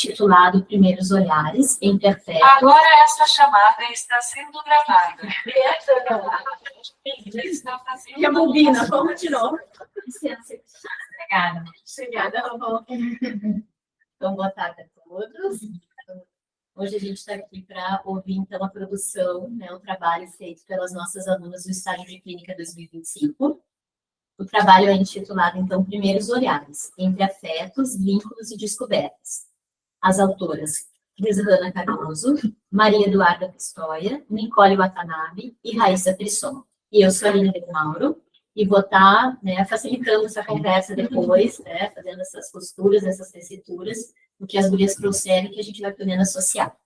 intitulado Primeiros Olhares entre Afetos. Agora essa chamada está sendo gravada. E a bobina, vamos de novo. Licença. Obrigada. Então, boa tarde a todos. Hoje a gente está aqui para ouvir, então, a produção, né, o trabalho feito pelas nossas alunas do Estágio de Clínica 2025. O trabalho é intitulado, então, Primeiros Olhares, entre Afetos, Vínculos e Descobertas. As autoras, Crisana Cardoso, Maria Eduarda Pistoia, Nicole Watanabe e Raíssa Trisson. E eu sou a Aline de Mauro, e vou estar, né, facilitando essa conversa depois, né, fazendo essas costuras, essas tessituras, o que as gurias trouxeram, que a gente vai podendo associar.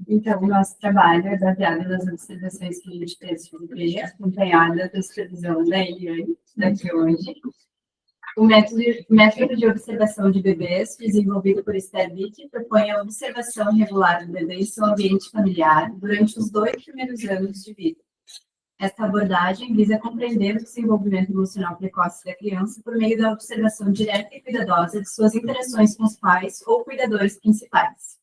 Então, o nosso trabalho é baseado nas observações que a gente fez sobre acompanhada da supervisão da Eliane, daqui hoje. O método de observação de bebês, desenvolvido por Esther Bick, propõe a observação regular do bebê em seu ambiente familiar durante os 2 primeiros anos de vida. Esta abordagem visa compreender o desenvolvimento emocional precoce da criança por meio da observação direta e cuidadosa de suas interações com os pais ou cuidadores principais.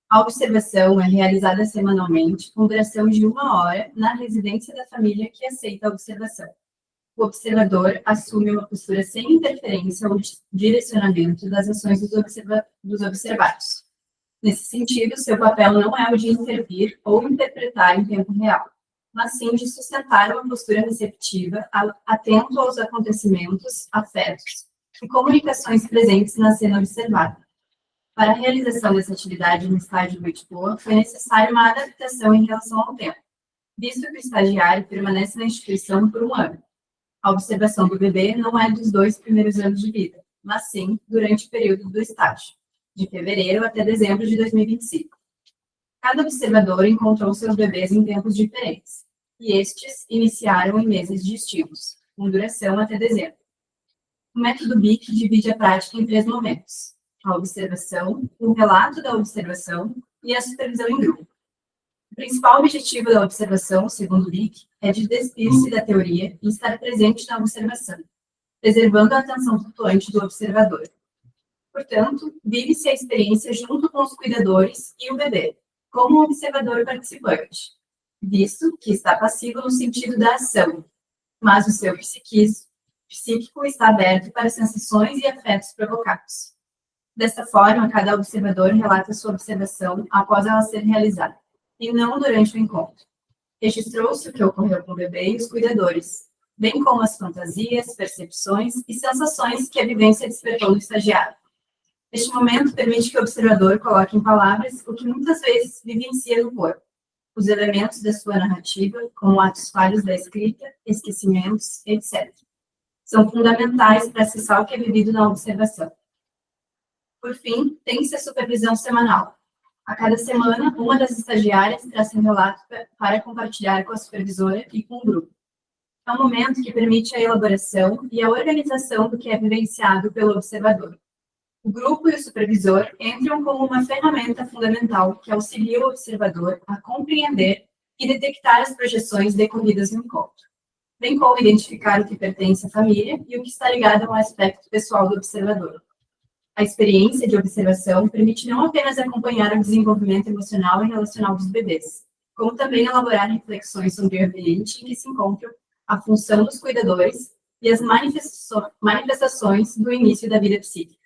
A observação é realizada semanalmente, com duração de 1 hora, na residência da família que aceita a observação. O observador assume uma postura sem interferência ou direcionamento das ações dos observados. Nesse sentido, seu papel não é o de intervir ou interpretar em tempo real, mas sim de sustentar uma postura receptiva, atento aos acontecimentos, afetos e comunicações presentes na cena observada. Para a realização dessa atividade no estágio do Itboa, foi necessária uma adaptação em relação ao tempo, visto que o estagiário permanece na instituição por 1 ano. A observação do bebê não é dos 2 primeiros anos de vida, mas sim durante o período do estágio, de fevereiro até dezembro de 2025. Cada observador encontrou seus bebês em tempos diferentes, e estes iniciaram em meses distintos, com duração até dezembro. O método BIC divide a prática em 3 momentos: a observação, o relato da observação e a supervisão em grupo. O principal objetivo da observação, segundo BIC, é de despir-se da teoria e estar presente na observação, preservando a atenção flutuante do observador. Portanto, vive-se a experiência junto com os cuidadores e o bebê, como um observador participante, visto que está passivo no sentido da ação, mas o seu psíquico está aberto para sensações e afetos provocados. Desta forma, cada observador relata sua observação após ela ser realizada, e não durante o encontro. Registrou-se o que ocorreu com o bebê e os cuidadores, bem como as fantasias, percepções e sensações que a vivência despertou no estagiário. Este momento permite que o observador coloque em palavras o que muitas vezes vivencia no corpo, os elementos da sua narrativa, como atos falhos da escrita, esquecimentos, etc. São fundamentais para acessar o que é vivido na observação. Por fim, tem-se a supervisão semanal. A cada semana, uma das estagiárias traz seu relato para compartilhar com a supervisora e com o grupo. É um momento que permite a elaboração e a organização do que é vivenciado pelo observador. O grupo e o supervisor entram como uma ferramenta fundamental que auxilia o observador a compreender e detectar as projeções decorridas no encontro, bem como identificar o que pertence à família e o que está ligado ao aspecto pessoal do observador. A experiência de observação permite não apenas acompanhar o desenvolvimento emocional e relacional dos bebês, como também elaborar reflexões sobre o ambiente em que se encontram a função dos cuidadores e as manifestações do início da vida psíquica.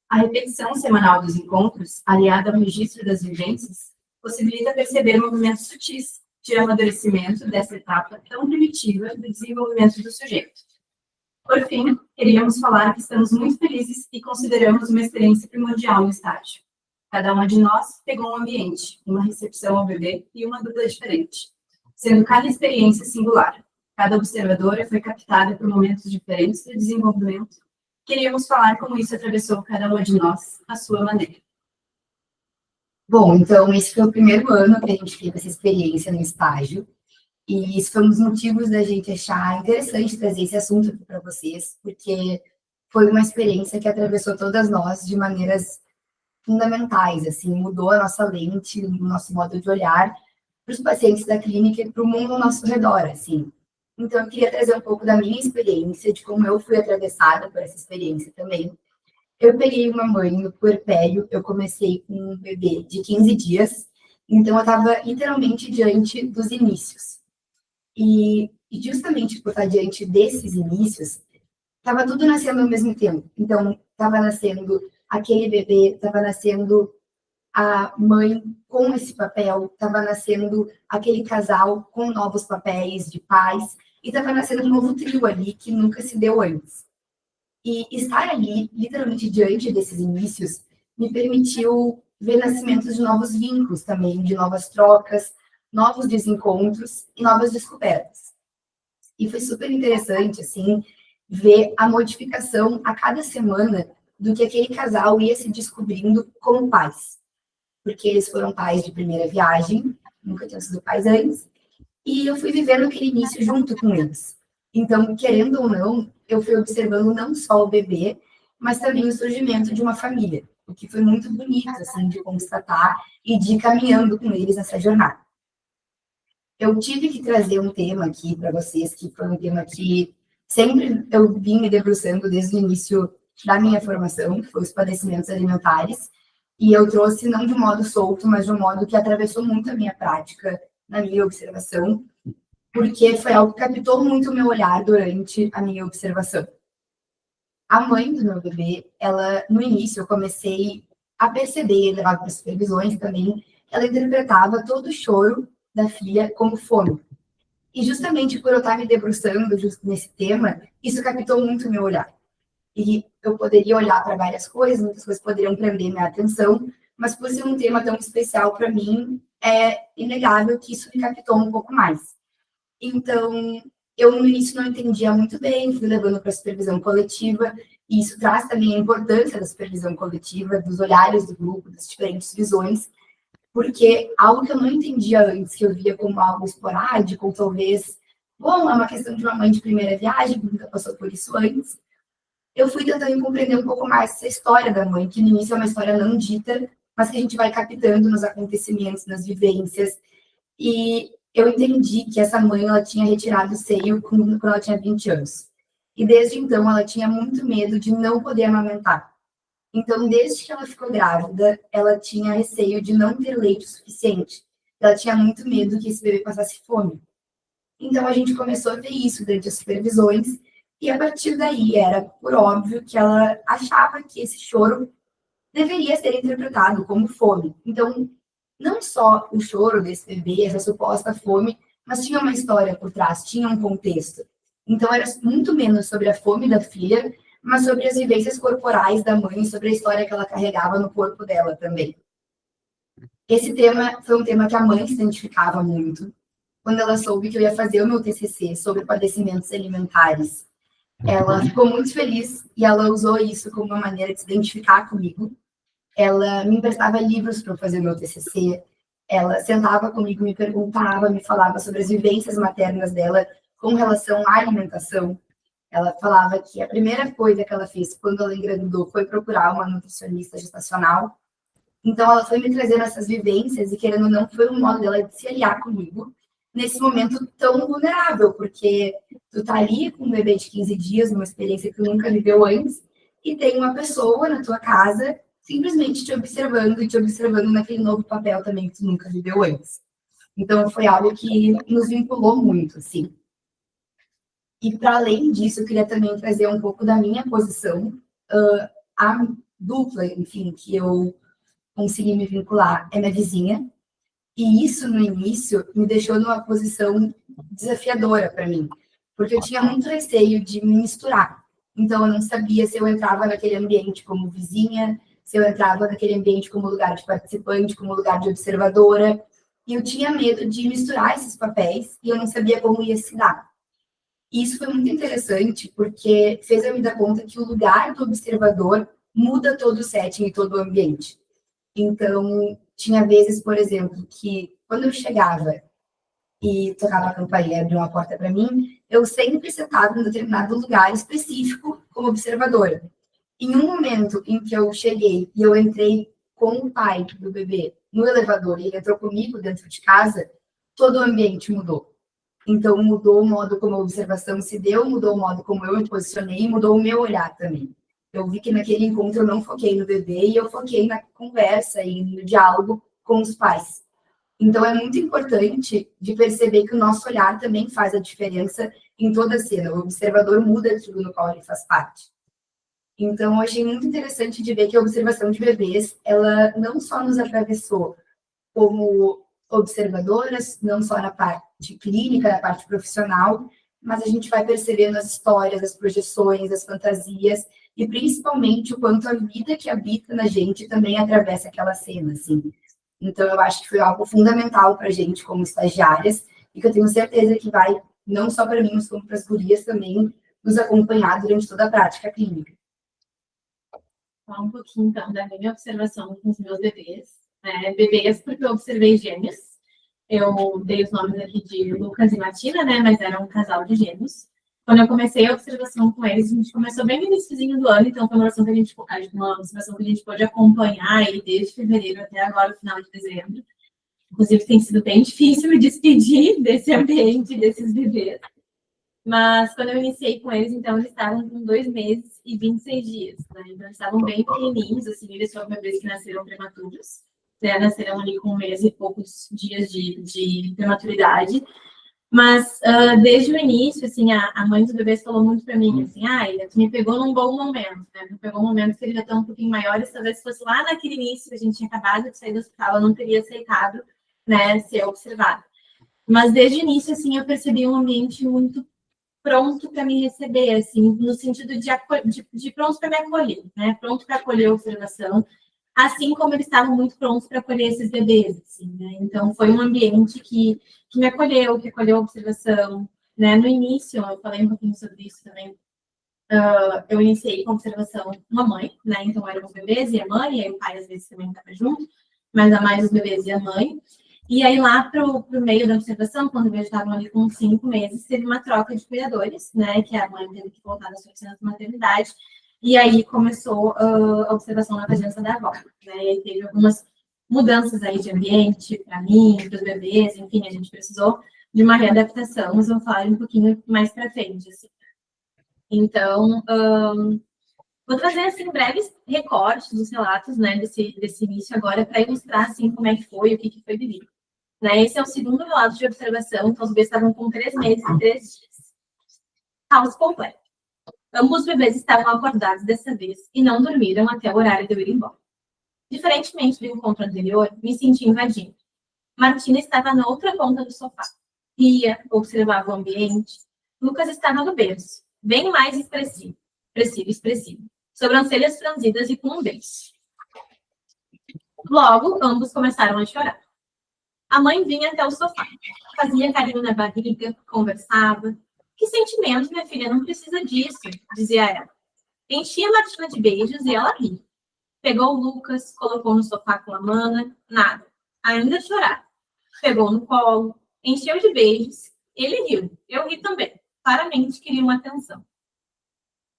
A repetição semanal dos encontros, aliada ao registro das vivências, possibilita perceber movimentos sutis de amadurecimento dessa etapa tão primitiva do desenvolvimento do sujeito. Por fim, queríamos falar que estamos muito felizes e consideramos uma experiência primordial no estágio. Cada uma de nós pegou um ambiente, uma recepção ao bebê e uma dupla diferente, sendo cada experiência singular. Cada observadora foi captada por momentos diferentes do desenvolvimento. Queríamos falar como isso atravessou cada uma de nós, à sua maneira. Bom, então esse foi o primeiro ano que a gente teve essa experiência no estágio. E isso foi um dos motivos da gente achar interessante trazer esse assunto aqui para vocês, porque foi uma experiência que atravessou todas nós de maneiras fundamentais, assim, mudou a nossa lente, o nosso modo de olhar para os pacientes da clínica e para o mundo ao nosso redor, assim. Então, eu queria trazer um pouco da minha experiência, de como eu fui atravessada por essa experiência também, Eu peguei uma mãe no puerpério, eu comecei com um bebê de 15 dias, então eu estava literalmente diante dos inícios. E justamente por estar diante desses inícios, estava tudo nascendo ao mesmo tempo. Então, estava nascendo aquele bebê, estava nascendo a mãe com esse papel, estava nascendo aquele casal com novos papéis de pais, e estava nascendo um novo trio ali que nunca se deu antes. E estar ali, literalmente diante desses inícios, me permitiu ver nascimentos de novos vínculos também, de novas trocas, novos desencontros e novas descobertas. E foi super interessante, assim, ver a modificação a cada semana do que aquele casal ia se descobrindo como pais. Porque eles foram pais de primeira viagem, nunca tinham sido pais antes, e eu fui vivendo aquele início junto com eles. Então, querendo ou não, eu fui observando não só o bebê, mas também o surgimento de uma família, o que foi muito bonito, assim, de constatar e de ir caminhando com eles nessa jornada. Eu tive que trazer um tema aqui para vocês, que foi um tema que sempre eu vim me debruçando desde o início da minha formação, que foi os padecimentos alimentares, e eu trouxe não de um modo solto, mas de um modo que atravessou muito a minha prática, na minha observação, porque foi algo que captou muito o meu olhar durante a minha observação. A mãe do meu bebê, ela, no início, eu comecei a perceber, levar para supervisões também, ela interpretava todo o choro da filha como fome. E justamente por eu estar me debruçando justo nesse tema, isso captou muito o meu olhar. E eu poderia olhar para várias coisas, muitas coisas poderiam prender minha atenção, mas por ser um tema tão especial para mim, é inegável que isso me captou um pouco mais. Então, eu no início não entendia muito bem, fui levando para a supervisão coletiva, e isso traz também a importância da supervisão coletiva, dos olhares do grupo, das diferentes visões, porque algo que eu não entendia antes, que eu via como algo esporádico, ou talvez, bom, é uma questão de uma mãe de primeira viagem, que nunca passou por isso antes, eu fui tentando compreender um pouco mais essa história da mãe, que no início é uma história não dita, mas que a gente vai captando nos acontecimentos, nas vivências, e eu entendi que essa mãe, ela tinha retirado o seio quando ela tinha 20 anos. E desde então, ela tinha muito medo de não poder amamentar. Então, desde que ela ficou grávida, ela tinha receio de não ter leite o suficiente. Ela tinha muito medo que esse bebê passasse fome. Então, a gente começou a ver isso durante as supervisões, e a partir daí era por óbvio que ela achava que esse choro deveria ser interpretado como fome. Então, não só o choro desse bebê, essa suposta fome, mas tinha uma história por trás, tinha um contexto. Então, era muito menos sobre a fome da filha, mas sobre as vivências corporais da mãe, sobre a história que ela carregava no corpo dela também. Esse tema foi um tema que a mãe se identificava muito. Quando ela soube que eu ia fazer o meu TCC sobre padecimentos alimentares, ela ficou muito feliz e ela usou isso como uma maneira de se identificar comigo. Ela me emprestava livros para eu fazer o meu TCC, ela sentava comigo, me perguntava, me falava sobre as vivências maternas dela com relação à alimentação. Ela falava que a primeira coisa que ela fez quando ela engravidou foi procurar uma nutricionista gestacional. Então, ela foi me trazendo essas vivências e, querendo ou não, foi um modo dela de se aliar comigo nesse momento tão vulnerável, porque tu tá ali com um bebê de 15 dias, uma experiência que tu nunca viveu antes, e tem uma pessoa na tua casa simplesmente te observando e te observando naquele novo papel também que tu nunca viveu antes. Então, foi algo que nos vinculou muito, assim. E, para além disso, eu queria também trazer um pouco da minha posição, a dupla, enfim, que eu consegui me vincular é minha vizinha, e isso, no início, me deixou numa posição desafiadora para mim, porque eu tinha muito receio de me misturar. Então, eu não sabia se eu entrava naquele ambiente como vizinha, se eu entrava naquele ambiente como lugar de participante, como lugar de observadora, e eu tinha medo de misturar esses papéis, e eu não sabia como ia se dar. E isso foi muito interessante, porque fez eu me dar conta que o lugar do observador muda todo o setting e todo o ambiente. Então, tinha vezes, por exemplo, que quando eu chegava e tocava a campainha e abria uma porta para mim, eu sempre sentava em um determinado lugar específico como observadora. Em um momento em que eu cheguei e eu entrei com o pai do bebê no elevador e ele entrou comigo dentro de casa, todo o ambiente mudou. Então, mudou o modo como a observação se deu, mudou o modo como eu me posicionei, mudou o meu olhar também. Eu vi que naquele encontro eu não foquei no bebê e eu foquei na conversa e no diálogo com os pais. Então, é muito importante de perceber que o nosso olhar também faz a diferença em toda a cena. O observador muda aquilo no qual ele faz parte. Então, eu achei muito interessante de ver que a observação de bebês, ela não só nos atravessou como observadoras, não só na parte clínica, na parte profissional, mas a gente vai percebendo as histórias, as projeções, as fantasias, e principalmente o quanto a vida que habita na gente também atravessa aquela cena, assim. Então, eu acho que foi algo fundamental para a gente como estagiárias, e que eu tenho certeza que vai, não só para mim, mas como para as gurias também, nos acompanhar durante toda a prática clínica. Falar um pouquinho, então, da minha observação com os meus bebês. Né? Bebês, porque eu observei gêmeos. Eu dei os nomes aqui de Lucas e Matina, né? Mas era um casal de gêmeos. Quando eu comecei a observação com eles, a gente começou bem no iníciozinho do ano, então foi uma observação que a gente pôde acompanhar aí desde fevereiro até agora, final de dezembro. Inclusive, tem sido bem difícil me despedir desse ambiente, desses bebês. Mas quando eu iniciei com eles, então, eles estavam com 2 meses e 26 dias, né? Então, eles estavam bem pequenininhos, assim, eles foram bebês que nasceram prematuros, né? Nasceram ali com 1 mês e poucos dias de prematuridade. Mas, desde o início, assim, a mãe dos bebês falou muito para mim, assim, tu me pegou num bom momento, né? Me pegou um momento que eles já estão um pouquinho maiores, talvez fosse lá naquele início que a gente tinha acabado de sair do hospital, eu não teria aceitado, né, ser observada. Mas, desde o início, assim, eu percebi um ambiente muito pronto para me receber, assim, no sentido de pronto para me acolher, né? Pronto para acolher a observação, assim como eles estavam muito prontos para acolher esses bebês, assim, né? Então, foi um ambiente que me acolheu, que acolheu a observação, né? No início, eu falei um pouquinho sobre isso também, eu iniciei com a observação uma mãe, né? Então, eram os bebês e a mãe, e aí o pai às vezes também estava junto, mas a mais os bebês e a mãe. E aí, lá para o meio da observação, quando eles estavam ali com 5 meses, teve uma troca de cuidadores, né? Que a mãe teve que voltar da sua licença de maternidade. E aí começou a observação na presença da avó, né? E aí teve algumas mudanças aí de ambiente para mim, para os bebês, enfim, a gente precisou de uma readaptação, mas eu vou falar um pouquinho mais para frente, assim. Então, vou trazer, assim, breves recortes dos relatos, né, desse início agora, para ilustrar, assim, como é que foi, o que foi vivido. Né? Esse é o segundo relato de observação, então os bebês estavam com 3 meses e 3 dias. Caos completo. Ambos os bebês estavam acordados dessa vez e não dormiram até o horário de eu ir embora. Diferentemente do encontro anterior, me senti invadindo. Martina estava na outra ponta do sofá. Ria, observava o ambiente. Lucas estava no berço, bem mais expressivo. Sobrancelhas franzidas e com um beijo. Logo, ambos começaram a chorar. A mãe vinha até o sofá, fazia carinho na barriga, conversava. Que sentimento, minha filha, não precisa disso, dizia ela. Enchia a Martina de beijos e ela ria. Pegou o Lucas, colocou no sofá com a mana, nada. Ainda chorava. Pegou no colo, encheu de beijos. Ele riu, eu ri também. Claramente queria uma atenção.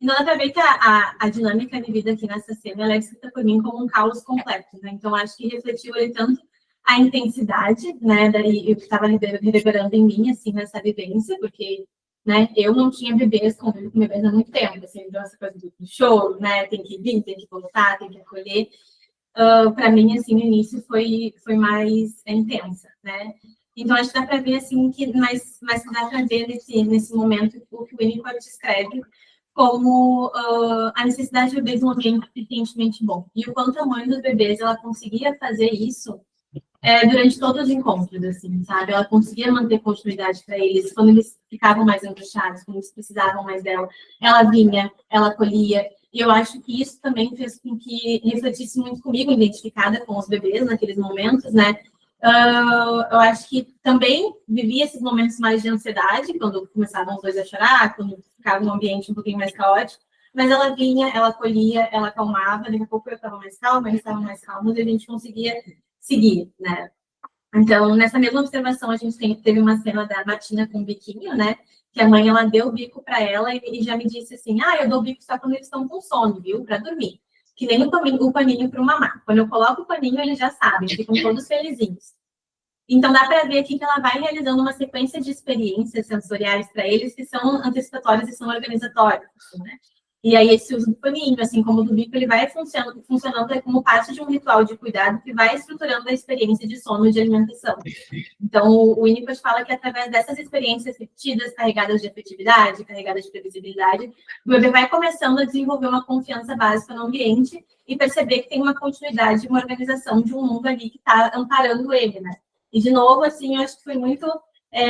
Então, dá pra ver que a dinâmica vivida aqui nessa cena, ela é descrita por mim como um caos completo, né? Então, acho que refletiu ali tanto a intensidade, né, daí eu estava reverberando em mim, assim, nessa vivência, porque, né, eu não tinha bebês, convivo com bebês há muito tempo, assim, então essa coisa do choro, né, tem que vir, tem que voltar, tem que acolher, para mim, assim, no início foi mais intensa, né, então acho que dá para ver, assim, que mas dá para ver nesse momento o que o Winnicott descreve como a necessidade de bebês um ambiente suficientemente bom, e o quanto a mãe dos bebês, ela conseguia fazer isso durante todos os encontros, assim, sabe? Ela conseguia manter continuidade para eles, quando eles ficavam mais angustiados, quando eles precisavam mais dela, ela vinha, ela acolhia, e eu acho que isso também fez com que refletisse muito comigo, identificada com os bebês naqueles momentos, né? Eu acho que também vivia esses momentos mais de ansiedade, quando começavam os dois a chorar, quando ficava um ambiente um pouquinho mais caótico, mas ela vinha, ela acolhia, ela acalmava, daqui a pouco eu estava mais calma, eles estavam mais calmos, e a gente conseguia seguir, né? Então, nessa mesma observação, a gente teve uma cena da Martina com o biquinho, né? Que a mãe, ela deu o bico para ela e já me disse assim, eu dou o bico só quando eles estão com sono, viu? Para dormir. Que nem o paninho para o mamar. Quando eu coloco o paninho, eles já sabem, ficam todos felizinhos. Então, dá para ver aqui que ela vai realizando uma sequência de experiências sensoriais para eles que são antecipatórias e são organizatórias, né? E aí esse uso do paninho, assim como o do bico, ele vai funcionando como parte de um ritual de cuidado que vai estruturando a experiência de sono e de alimentação. Então, o Winnicott fala que através dessas experiências repetidas, carregadas de afetividade, carregadas de previsibilidade, o bebê vai começando a desenvolver uma confiança básica no ambiente e perceber que tem uma continuidade, uma organização de um mundo ali que está amparando ele, né? E, de novo, assim, eu acho que foi muito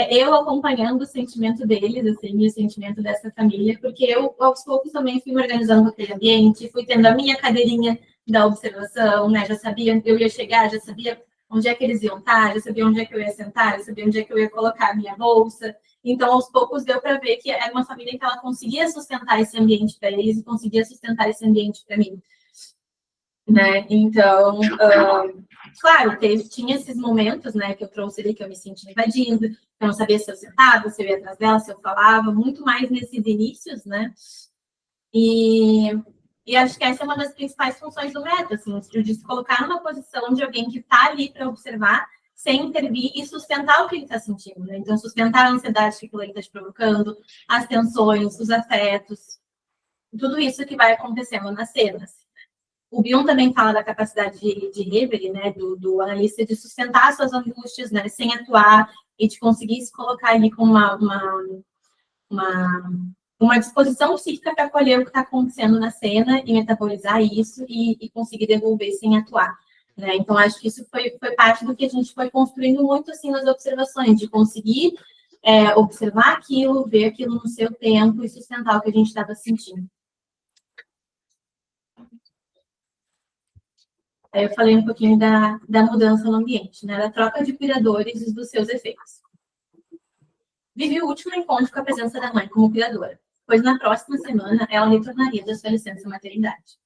eu acompanhando o sentimento deles, assim, e o sentimento dessa família, porque eu, aos poucos, também fui me organizando aquele ambiente, fui tendo a minha cadeirinha da observação, né? Já sabia, eu ia chegar, já sabia onde é que eles iam estar, já sabia onde é que eu ia sentar, já sabia onde é que eu ia colocar a minha bolsa. Então, aos poucos, deu para ver que era uma família que ela conseguia sustentar esse ambiente para eles e conseguia sustentar esse ambiente para mim. Né? Então, claro, tinha esses momentos, né, que eu trouxe ali, que eu me sentia invadindo, que eu não sabia se eu sentava, se eu ia atrás dela, se eu falava, muito mais nesses inícios, né? E acho que essa é uma das principais funções do método, assim, de se colocar numa posição de alguém que está ali para observar, sem intervir e sustentar o que ele está sentindo, né? Então, sustentar a ansiedade que aquilo está te provocando, as tensões, os afetos, tudo isso que vai acontecendo nas cenas. O Bion também fala da capacidade de Reverie, né, do analista, de sustentar suas angústias, né, sem atuar, e de conseguir se colocar ali com uma disposição psíquica para acolher o que está acontecendo na cena e metabolizar isso e conseguir devolver sem atuar. Né? Então, acho que isso foi parte do que a gente foi construindo muito assim nas observações, de conseguir observar aquilo, ver aquilo no seu tempo e sustentar o que a gente estava sentindo. Aí eu falei um pouquinho da mudança no ambiente, né? Da troca de cuidadores e dos seus efeitos. Vivi o último encontro com a presença da mãe como cuidadora, pois na próxima semana ela retornaria da sua licença maternidade.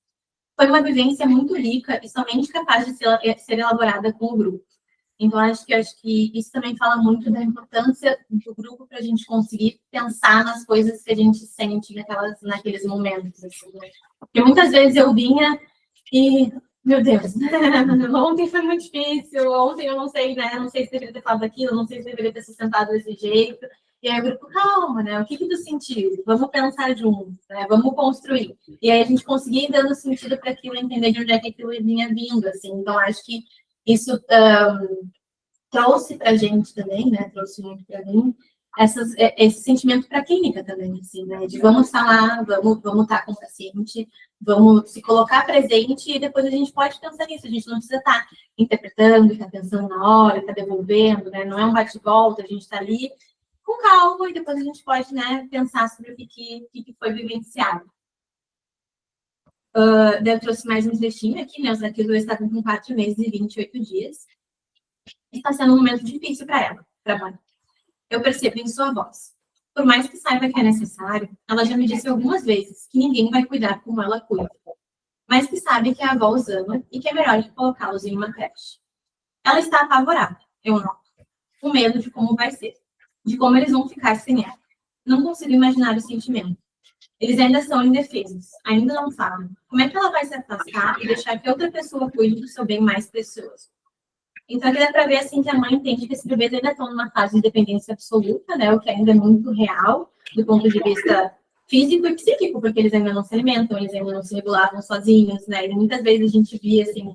Foi uma vivência muito rica e somente capaz de ser elaborada com o grupo. Então, acho que isso também fala muito da importância do grupo para a gente conseguir pensar nas coisas que a gente sente naqueles momentos. Assim, né? Porque muitas vezes eu vinha e... Meu Deus, ontem foi muito difícil, ontem eu não sei, né? Não sei se deveria ter falado aquilo, não sei se deveria ter sustentado desse jeito. E aí o grupo, calma, né? O que tu sentiu? Vamos pensar juntos, né? Vamos construir. E aí a gente conseguia ir dando sentido para aquilo, entender de onde é que aquilo vinha vindo, assim. Então, acho que isso trouxe para a gente também, né? Trouxe muito para mim esse sentimento para a clínica também, assim, né? De vamos falar, vamos estar com o paciente, vamos se colocar presente e depois a gente pode pensar nisso. A gente não precisa estar interpretando, estar pensando na hora, estar devolvendo, né? Não é um bate-volta, a gente está ali com calma e depois a gente pode, né, pensar sobre o que foi vivenciado. Eu trouxe mais um trechinho aqui, né? Os daqui dois estavam com 4 meses e 28 dias. Está sendo um momento difícil para ela, para a mãe. Eu percebo em sua voz. Por mais que saiba que é necessário, ela já me disse algumas vezes que ninguém vai cuidar como ela cuida. Mas que sabe que a avó os ama e que é melhor colocá-los em uma creche. Ela está apavorada, eu noto. Com medo de como vai ser, de como eles vão ficar sem ela. Não consigo imaginar o sentimento. Eles ainda são indefesos, ainda não falam. Como é que ela vai se afastar e deixar que outra pessoa cuide do seu bem mais precioso? Então, aqui dá para ver assim, que a mãe entende que esses bebês ainda estão numa fase de dependência absoluta, né? O que ainda é muito real, do ponto de vista físico e psíquico, porque eles ainda não se alimentam, eles ainda não se regulavam sozinhos, né? E muitas vezes a gente via, assim,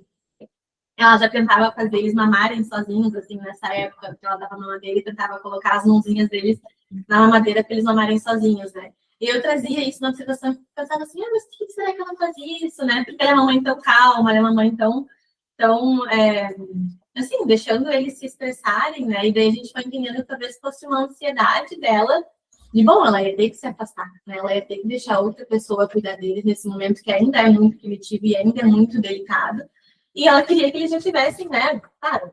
ela já tentava fazer eles mamarem sozinhos, assim, nessa época, que ela dava mamadeira e tentava colocar as mãozinhas deles na mamadeira para eles mamarem sozinhos, né? E eu trazia isso na observação e pensava assim, mas por que será que ela faz isso, né? Porque ela é uma mãe tão calma, ela é uma mãe tão assim, deixando eles se expressarem, né? E daí a gente vai entendendo que talvez fosse uma ansiedade dela de, bom, ela ia ter que se afastar, né? Ela ia ter que deixar outra pessoa cuidar deles nesse momento que ainda é muito primitivo e ainda é muito delicado. E ela queria que eles já tivessem, né? Claro,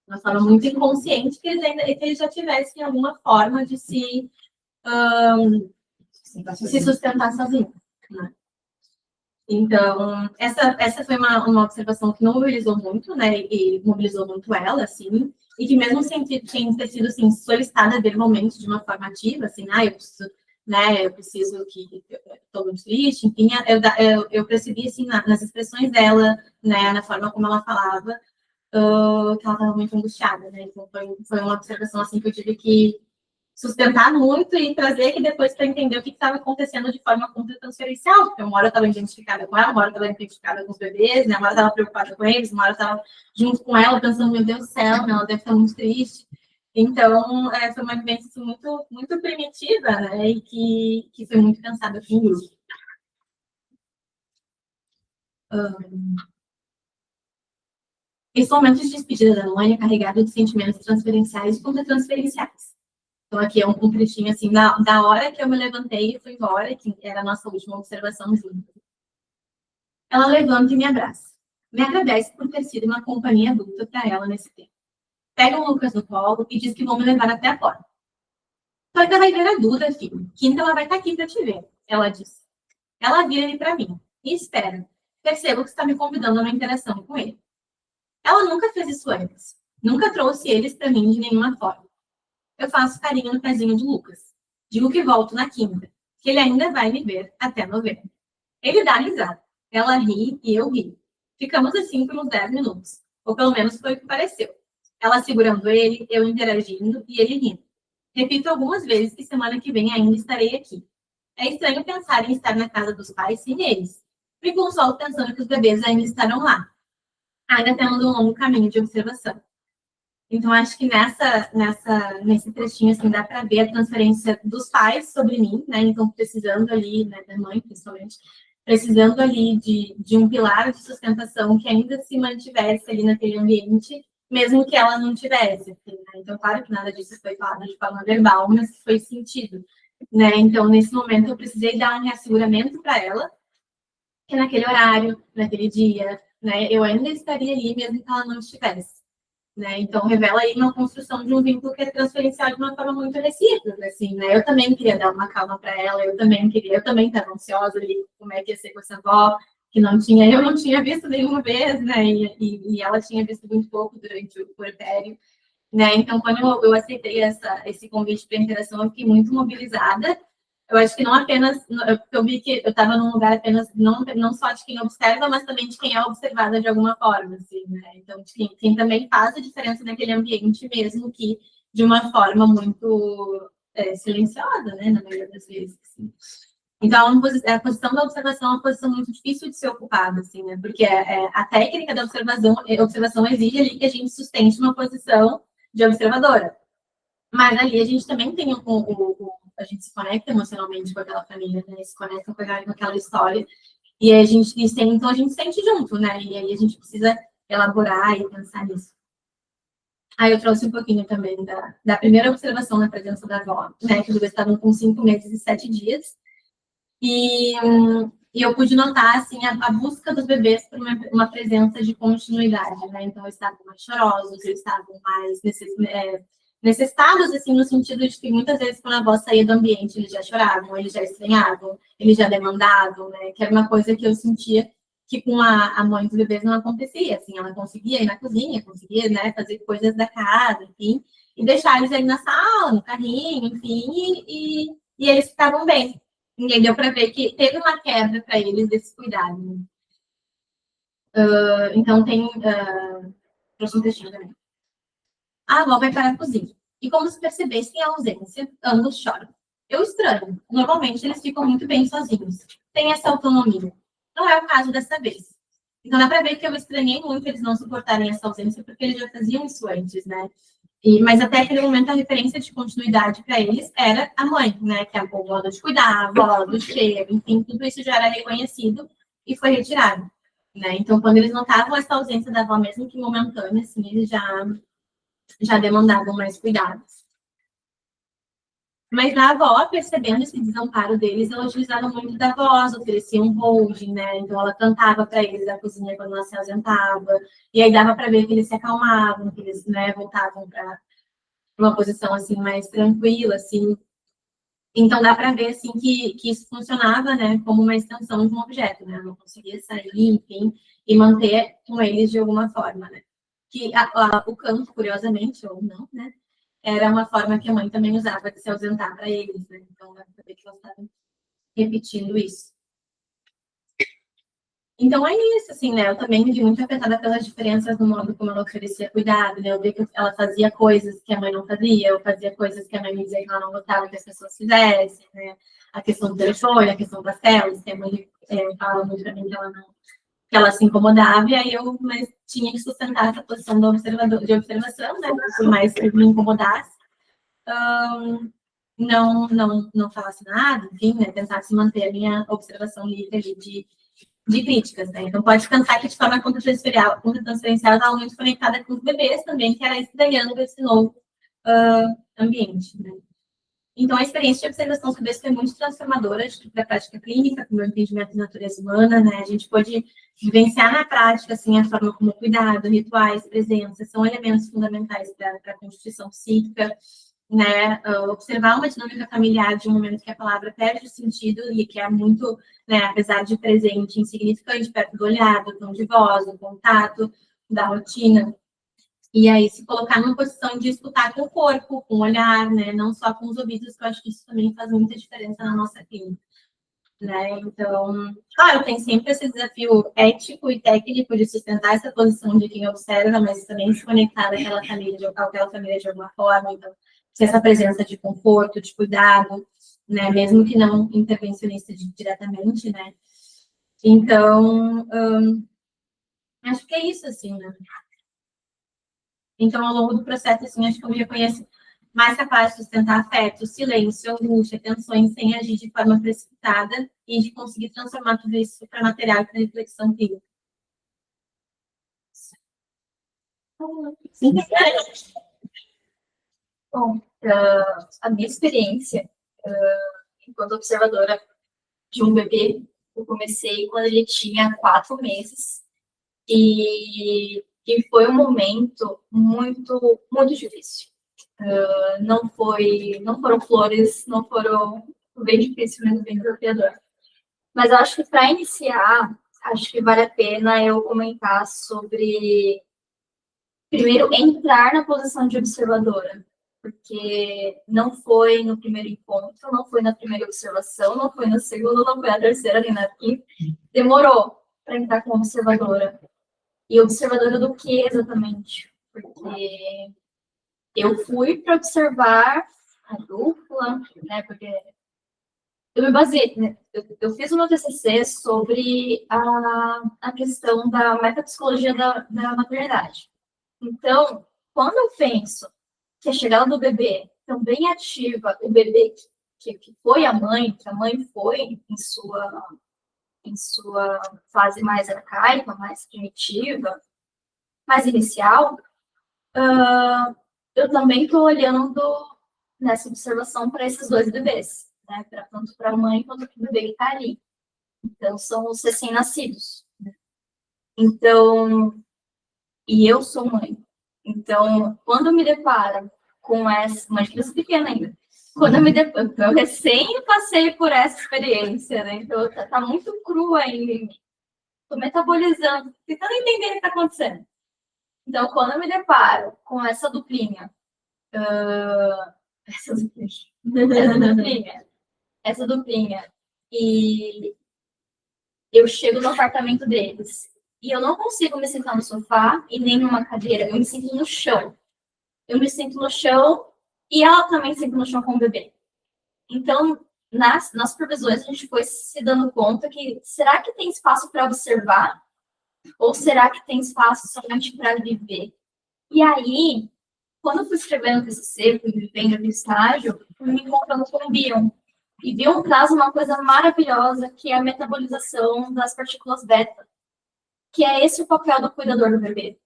de uma forma muito inconsciente, que eles já tivessem alguma forma de se sustentar sozinhos, né? Então, essa foi uma observação que não mobilizou muito, né, e mobilizou muito ela, assim, e que mesmo sem ter sido, assim, solicitada verbalmente de uma forma ativa, assim, eu preciso que estou muito triste, enfim, eu percebi, assim, nas expressões dela, né, na forma como ela falava, que ela estava muito angustiada, né, então foi uma observação, assim, que eu tive que sustentar muito e trazer aqui depois para entender o que estava acontecendo de forma contratransferencial, porque uma hora eu estava identificada com ela, uma hora eu estava identificada com os bebês, né? Uma hora eu estava preocupada com eles, uma hora eu estava junto com ela, pensando, meu Deus do céu, né? Ela deve estar muito triste. Então, foi uma vivência assim, muito, muito primitiva, né? E que foi muito pensada aqui em grupo. Esse momento de despedida da mãe é carregado de sentimentos transferenciais e contratransferenciais. Então, aqui é um trechinho, assim, da hora que eu me levantei e fui embora, que era a nossa última observação junto. Ela levanta e me abraça. Me agradece por ter sido uma companhia adulta para ela nesse tempo. Pega o Lucas no colo e diz que vão me levar até a porta. Tu ainda vai ver a Duda, filho. Quinta ela vai estar aqui para te ver, ela disse. Ela vira ele para mim e espera. Percebo que está me convidando a uma interação com ele. Ela nunca fez isso antes. Nunca trouxe eles para mim de nenhuma forma. Eu faço carinho no pezinho de Lucas. Digo que volto na quinta, que ele ainda vai me ver até novembro. Ele dá risada. Ela ri e eu ri. Ficamos assim por uns 10 minutos. Ou pelo menos foi o que pareceu. Ela segurando ele, eu interagindo e ele rindo. Repito algumas vezes que semana que vem ainda estarei aqui. É estranho pensar em estar na casa dos pais sem eles. Me consolo pensando que os bebês ainda estarão lá. Ainda temos um longo caminho de observação. Então, acho que nesse trechinho, assim, dá para ver a transferência dos pais sobre mim, né? Então, precisando ali, né, da mãe, principalmente, precisando ali de um pilar de sustentação que ainda se mantivesse ali naquele ambiente, mesmo que ela não tivesse. Assim, né? Então, claro que nada disso foi falado de forma verbal, mas foi sentido, né? Então, nesse momento, eu precisei dar um reasseguramento para ela, que naquele horário, naquele dia, né, eu ainda estaria ali, mesmo que ela não estivesse. Né? Então, revela aí uma construção de um vínculo que é transferencial de uma forma muito recíproca, assim, né? Eu também queria dar uma calma para ela, eu também estava ansiosa ali, como é que ia ser com essa avó, que eu não tinha visto nenhuma vez, né? E ela tinha visto muito pouco durante o puerpério, né? Então, quando eu aceitei esse convite para interação, eu fiquei muito mobilizada. Eu acho que não apenas, eu vi que eu estava num lugar apenas, não só de quem observa, mas também de quem é observada de alguma forma, assim, né? Então, de quem também faz a diferença naquele ambiente, mesmo que de uma forma muito silenciosa, né? Na maioria das vezes, assim. Então, a posição da observação é uma posição muito difícil de ser ocupada, assim, né? Porque a técnica da observação exige ali que a gente sustente uma posição de observadora. Mas ali a gente também tem a gente se conecta emocionalmente com aquela família, né? Se conecta com aquela história. E a gente então a gente sente junto, né? E aí a gente precisa elaborar e pensar nisso. Aí eu trouxe um pouquinho também da primeira observação na presença da avó, né? Que os bebês estavam com 5 meses e 7 dias. E eu pude notar, assim, a busca dos bebês por uma presença de continuidade, né? Então, eles estavam mais chorosos, eles estavam mais necessitados, assim, no sentido de que muitas vezes, quando a avó saía do ambiente, eles já choravam, eles já estranhavam, eles já demandavam, né? Que era uma coisa que eu sentia que com a mãe dos bebês não acontecia, assim, ela conseguia ir na cozinha, conseguia, né, fazer coisas da casa, enfim, e deixar eles ali na sala, no carrinho, enfim, e eles ficavam bem. E aí deu para ver que teve uma quebra para eles desse cuidado. Né? Então, trouxe um textinho também. A avó vai para a cozinha. E como se percebessem a ausência, ambos choram. Eu estranho. Normalmente, eles ficam muito bem sozinhos. Tem essa autonomia. Não é o caso dessa vez. Então, dá para ver que eu estranhei muito eles não suportarem essa ausência, porque eles já faziam isso antes, né? Mas até aquele momento, a referência de continuidade para eles era a mãe, né? Que é a modo de cuidar, a avó, do cheiro, enfim, tudo isso já era reconhecido e foi retirado. Né? Então, quando eles notavam essa ausência da avó, mesmo que momentânea, assim, eles já demandavam mais cuidados. Mas a avó, percebendo esse desamparo deles, ela utilizava muito da voz, oferecia um holding, né? Então, ela cantava para eles da cozinha quando ela se ausentava. E aí dava para ver que eles se acalmavam, que eles, né, voltavam para uma posição, assim, mais tranquila, assim. Então, dá para ver, assim, que isso funcionava, né, como uma extensão de um objeto, né? Ela conseguia sair, enfim, e manter com eles de alguma forma, né? Que o canto, curiosamente, ou não, né? Era uma forma que a mãe também usava de se ausentar para eles, né? Então, dá para ver que elas estavam repetindo isso. Então é isso, assim, né? Eu também me vi muito afetada pelas diferenças no modo como ela oferecia cuidado, né? Eu vi que ela fazia coisas que a mãe não fazia, eu fazia coisas que a mãe me dizia que ela não gostava que as pessoas fizessem, né? A questão do telefone, a questão das telas, que a mãe fala muito pra mim que ela não, que ela se incomodava, e aí eu tinha que sustentar essa posição do de observação, né? Por mais que me incomodasse, não falasse nada, enfim, né? Tentasse manter a minha observação livre ali de críticas, né? Então pode pensar que de forma contratransferencial eu estava muito conectada com os bebês também, que era estranhando esse novo ambiente, né? Então, a experiência de observação sobre isso foi muito transformadora para a prática clínica, para o meu entendimento de natureza humana, né? A gente pôde vivenciar na prática, assim, a forma como cuidado, rituais, presença, são elementos fundamentais para a constituição psíquica, né? Observar uma dinâmica familiar de um momento que a palavra perde o sentido e que é muito, né, apesar de presente, insignificante, perto do olhar, do tom de voz, do contato, da rotina. E aí, se colocar numa posição de escutar com o corpo, com o olhar, né? Não só com os ouvidos, que eu acho que isso também faz muita diferença na nossa clínica, né? Então, claro, tem sempre esse desafio ético e técnico de sustentar essa posição de quem observa, mas também se conectar àquela família de alguma forma. Então, ter essa presença de conforto, de cuidado, né? Mesmo que não intervencionista diretamente, né? Então, acho que é isso, assim, né? Então, ao longo do processo, assim, acho que eu me reconheço mais capaz de sustentar afeto, silêncio, angústia, tensões, sem agir de forma precipitada e de conseguir transformar tudo isso para material para reflexão clínica. Bom, a minha experiência enquanto observadora de um bebê, eu comecei quando ele tinha 4 meses e foi um momento muito, muito difícil. Não foram flores, não foram bem difícil, mas bem desafiador. Mas eu acho que para iniciar, acho que vale a pena eu comentar sobre, primeiro, entrar na posição de observadora, porque não foi no primeiro encontro, não foi na primeira observação, não foi na segunda, não foi na terceira, nem na quinta. Demorou para entrar como observadora. E observadora do que exatamente? Porque eu fui para observar a dupla, né? Porque eu me baseei, né? Eu fiz o meu TCC sobre a questão da metapsicologia da maternidade. Então, quando eu penso que a chegada do bebê também ativa o bebê que foi a mãe, que a mãe foi em sua fase mais arcaica, mais primitiva, mais inicial, eu também estou olhando nessa observação para esses 2 bebês, né? Tanto para a mãe quanto para o bebê que está ali. Então, são os recém-nascidos. Então, e eu sou mãe. Então, quando eu me deparo com essa, uma criança pequena ainda, quando eu me deparo, eu recém passei por essa experiência, né? Então, tá muito crua ainda em mim. Estou metabolizando, tentando entender o que está acontecendo. Então, quando eu me deparo com essa duplinha, essa duplinha, e eu chego no apartamento deles, e eu não consigo me sentar no sofá e nem numa cadeira, eu me sinto no chão. Eu me sinto no chão e ela também se sente no chão com o bebê. Então, nas previsões, a gente foi se dando conta que será que tem espaço para observar? Ou será que tem espaço somente para viver? E aí, quando eu fui escrevendo o TCC, fui vivendo aquele estágio, fui me encontrando com o Bion. E Bion traz uma coisa maravilhosa, que é a metabolização das partículas beta, que é esse o papel do cuidador do bebê.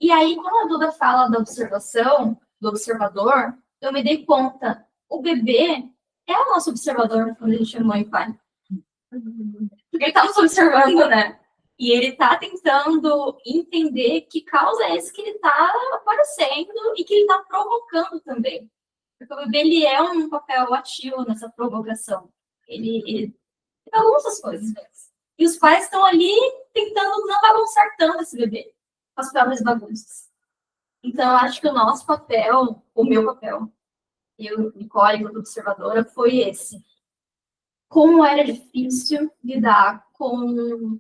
E aí, quando a Duda fala da observação, do observador, eu me dei conta, o bebê é o nosso observador quando a gente é mãe e pai. Porque ele está nos observando, né? E ele está tentando entender que causa é esse que ele está aparecendo e que ele está provocando também. Porque o bebê, ele é um papel ativo nessa provocação. Ele bagunça as coisas. E os pais estão ali tentando não bagunçar tanto esse bebê com as próprias bagunças. Então, eu acho que o nosso papel, o meu papel, eu, Nicole, como observadora, foi esse. como era difícil lidar com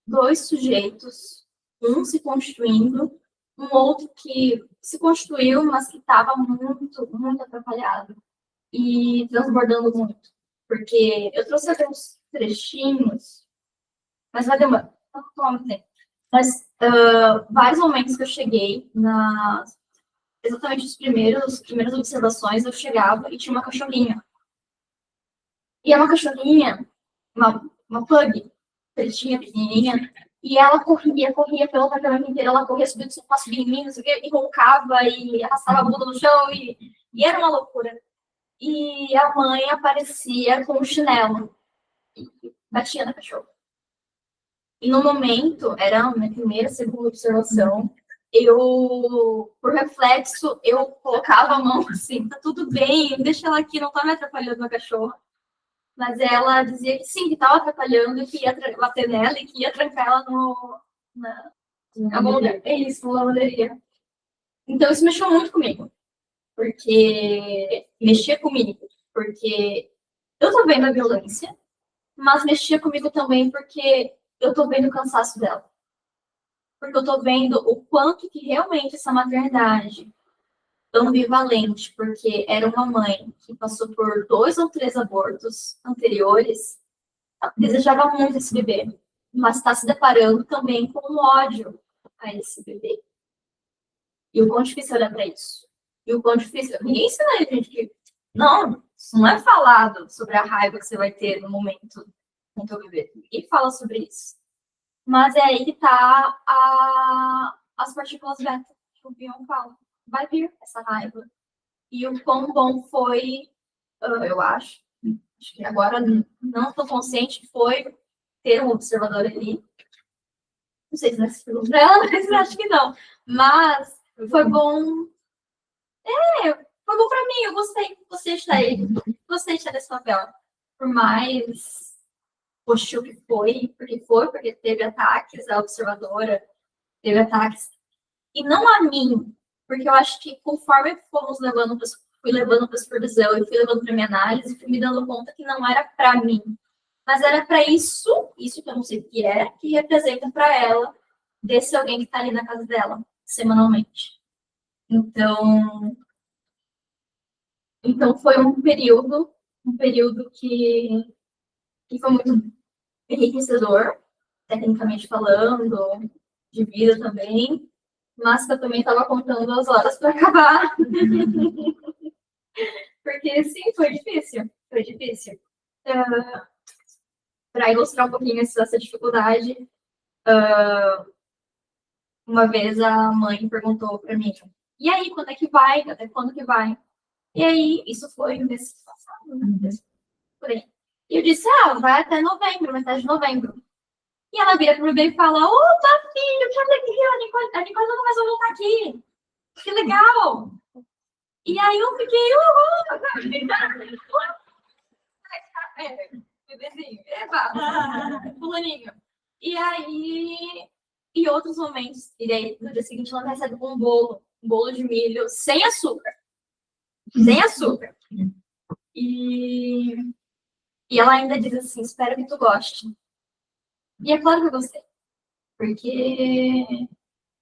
dois sujeitos, um se constituindo, um outro que se constituiu, mas que estava muito, muito atrapalhado e transbordando muito. Porque eu trouxe alguns trechinhos, mas vai demorar, não toma muito tempo. Mas vários momentos que eu cheguei exatamente as primeiras observações, eu chegava e tinha uma cachorrinha. E é uma cachorrinha, uma pug, pretinha, pequenininha, e ela corria pelo apartamento inteiro, ela corria subindo o sofá, subia em mim, não sei o quê, e roncava, e arrastava a bunda no chão, e era uma loucura. E a mãe aparecia com o chinelo, e batia na cachorra. E no momento, era a minha primeira, segunda observação, por reflexo, eu colocava a mão assim, tá tudo bem, deixa ela aqui, não tá me atrapalhando na cachorra. Mas ela dizia que sim, que estava atrapalhando, que ia bater nela e que ia trancar ela na lavanderia. Então isso mexeu muito comigo. Mexia comigo, porque eu tô vendo a violência, mas mexia comigo também porque eu tô vendo o cansaço dela. Porque eu tô vendo o quanto que realmente essa maternidade ambivalente, porque era uma mãe que passou por 2 ou 3 abortos anteriores, desejava muito esse bebê, mas está se deparando também com um ódio a esse bebê. E o quão difícil olhar para isso. E o quão difícil... Ninguém ensina a gente que... Não, isso não é falado sobre a raiva que você vai ter no momento com o teu bebê. Ninguém fala sobre isso. Mas é aí que tá as partículas beta que o Bion fala. Vai vir essa raiva. E o quão bom foi, eu acho que agora não estou consciente, foi ter um observador ali. Não sei se não se perguntou para ela, mas eu acho que não. Mas foi bom. Foi bom para mim, eu gostei de estar aí. Gostei de estar nesse papel. Por mais hostil que foi, porque teve ataques à observadora, teve ataques. E não a mim, porque eu acho que conforme fui levando para a supervisão e fui levando para minha análise, fui me dando conta que não era para mim, mas era para isso que eu não sei o que é, que representa para ela desse alguém que está ali na casa dela, semanalmente. Então foi um período que foi muito enriquecedor, tecnicamente falando, de vida também, mas que eu também estava contando as horas para acabar. Porque, sim, foi difícil. Para ilustrar um pouquinho essa dificuldade, uma vez a mãe perguntou para mim, e aí, quando é que vai? Até quando que vai? E aí, isso foi no mês passado, né? Por aí. E eu disse, vai até novembro, metade de novembro. E ela vira pro bebê e fala, opa, filho, quando é que a Nicole nunca mais vai voltar aqui? Que legal! E aí eu fiquei, bebezinho, fulaninho. E aí, e outros momentos, e aí no dia seguinte ela recebe um bolo de milho sem açúcar. E ela ainda diz assim, espero que tu goste. E é claro que eu gostei. Porque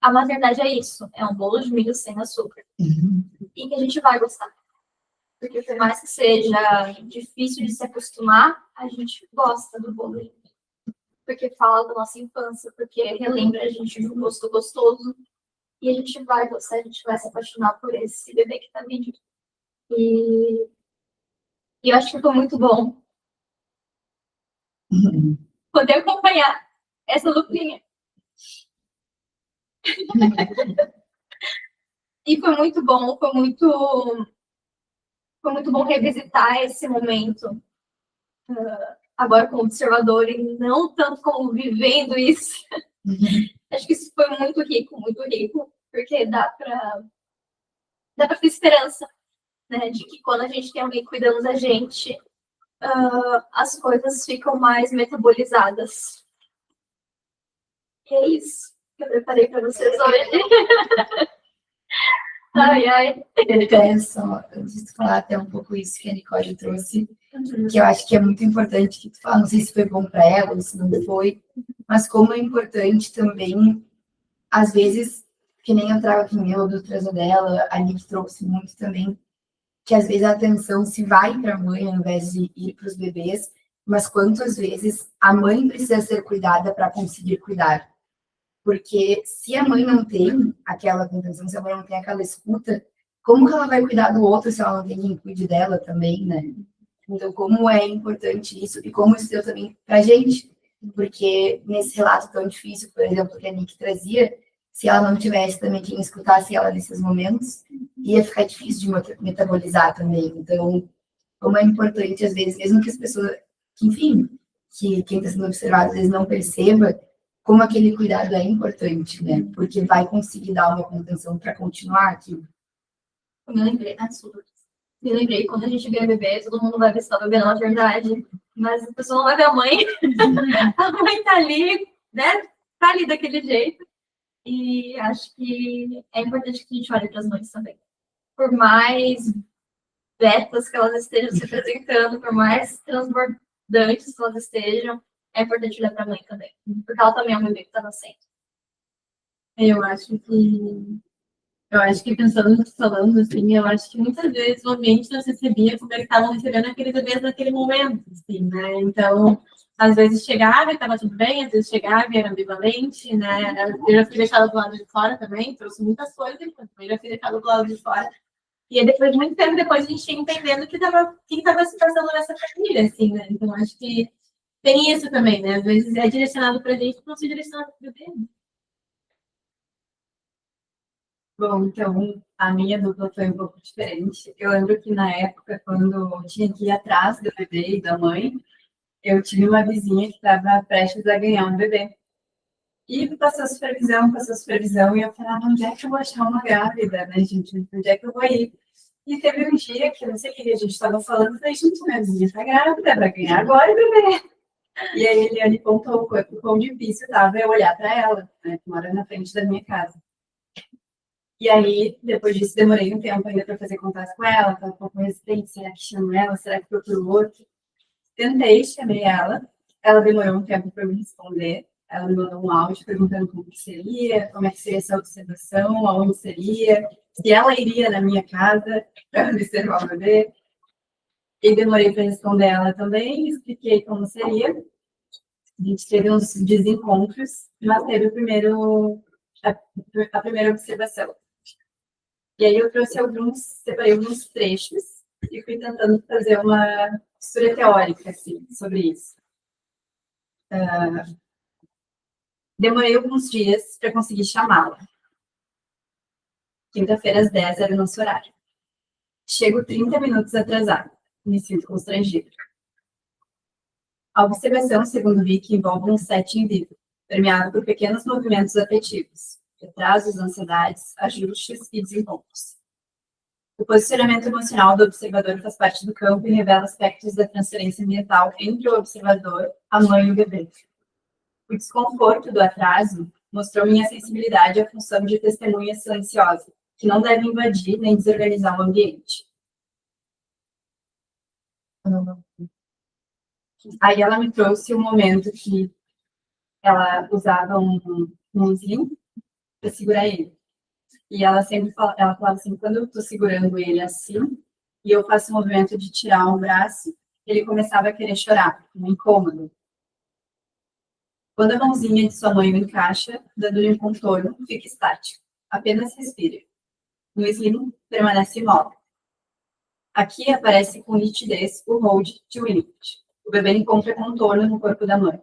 a maternidade é isso, é um bolo de milho sem açúcar. E que a gente vai gostar. Porque por mais que seja difícil de se acostumar, a gente gosta do bolo. Porque fala da nossa infância, porque relembra a gente de um gosto gostoso. E a gente vai gostar, a gente vai se apaixonar por esse bebê que tá vindo. E eu acho que foi muito bom poder acompanhar essa duplinha. E foi muito bom, foi muito bom revisitar esse momento agora como observador e não tanto como vivendo isso. Acho que isso foi muito rico, porque dá para ter esperança, né, de que quando a gente tem alguém cuidando da gente, as coisas ficam mais metabolizadas. E é isso que eu preparei para vocês hoje. Ai, ai. É só, antes de falar até um pouco isso que a Nicole trouxe, que eu acho que é muito importante que tu fala, não sei se foi bom para ela ou se não foi, mas como é importante também, às vezes, que nem eu trago aqui meu, do trazo dela, a Nick trouxe muito também, que às vezes a atenção se vai para a mãe ao invés de ir para os bebês, mas quantas vezes a mãe precisa ser cuidada para conseguir cuidar. Porque se a mãe não tem aquela contenção, se a mãe não tem aquela escuta, como que ela vai cuidar do outro se ela não tem quem cuide dela também, né? Então, como é importante isso e como isso deu também pra gente. Porque nesse relato tão difícil, por exemplo, que a Nick trazia, se ela não tivesse também quem escutasse ela nesses momentos, ia ficar difícil de metabolizar também. Então, como é importante, às vezes, mesmo que as pessoas, que, enfim, que quem está sendo observado às vezes não perceba, como aquele cuidado é importante, né? Porque vai conseguir dar uma contenção para continuar aqui. Eu me lembrei, me lembrei, quando a gente vê bebê, todo mundo vai ver se tá bebendo na verdade, mas a pessoa não vai ver a mãe. A mãe tá ali, né? Tá ali daquele jeito. E acho que é importante que a gente olhe para as mães também. Por mais betas que elas estejam se apresentando, por mais transbordantes que elas estejam, é importante olhar para a mãe também. Porque ela também é um bebê que está nascendo. Eu acho que pensando, falando assim, eu acho que muitas vezes o ambiente não se recebia como eles estavam recebendo aqueles bebês naquele momento, assim, né? Então, às vezes chegava e estava tudo bem, às vezes chegava e era ambivalente, né? Eu já fui deixada do lado de fora também, trouxe muitas coisas, então também já fui deixada do lado de fora. E aí, depois de muito tempo, depois a gente ia entendendo que estava se passando nessa família, assim, né? Então, acho que tem isso também, né? Às vezes é direcionado para a gente, não se direcionado para o bebê. Bom, então, a minha dupla foi um pouco diferente. Eu lembro que na época, quando eu tinha que ir atrás do bebê e da mãe, eu tive uma vizinha que estava prestes a ganhar um bebê. E passou a supervisão, e eu falava, onde é que eu vou achar uma grávida, né, gente? Onde é que eu vou ir? E teve um dia que, eu não sei o que a gente estava falando, eu falei, gente, minha vizinha está grávida, vai ganhar agora o bebê. E aí, a Eliane contou o quão difícil estava eu olhar para ela, né, que mora na frente da minha casa. E aí, depois disso, demorei um tempo ainda para fazer contato com ela, estava um pouco resistente, será que chamo ela, será que procuro outro? Tentei, chamei ela demorou um tempo para me responder, ela me mandou um áudio perguntando como que seria, como é que seria essa observação, aonde seria, se ela iria na minha casa para observar o bebê. E demorei para responder ela também, expliquei como seria. A gente teve uns desencontros, mas teve a primeira observação. E aí eu separei alguns trechos e fui tentando fazer uma história teórica, assim, sobre isso. Demorei alguns dias para conseguir chamá-la. Quinta-feira, às 10, era o nosso horário. Chego 30 minutos atrasado. Me sinto constrangida. A observação, segundo Vicky, envolve um setting vivo, permeado por pequenos movimentos afetivos, retrasos, ansiedades, ajustes e desencontros. O posicionamento emocional do observador faz parte do campo e revela aspectos da transferência ambiental entre o observador, a mãe e o bebê. O desconforto do atraso mostrou minha sensibilidade à função de testemunha silenciosa, que não deve invadir nem desorganizar o ambiente. Aí ela me trouxe um momento que ela usava um sling para segurar ele. E ela falava assim, quando eu estou segurando ele assim, e eu faço o movimento de tirar um braço, ele começava a querer chorar, um incômodo. Quando a mãozinha de sua mãe o encaixa, dando-lhe um contorno, fica estático. Apenas respire. No slim, permanece imóvel. Aqui aparece com nitidez o hold to limit. O bebê encontra contorno no corpo da mãe.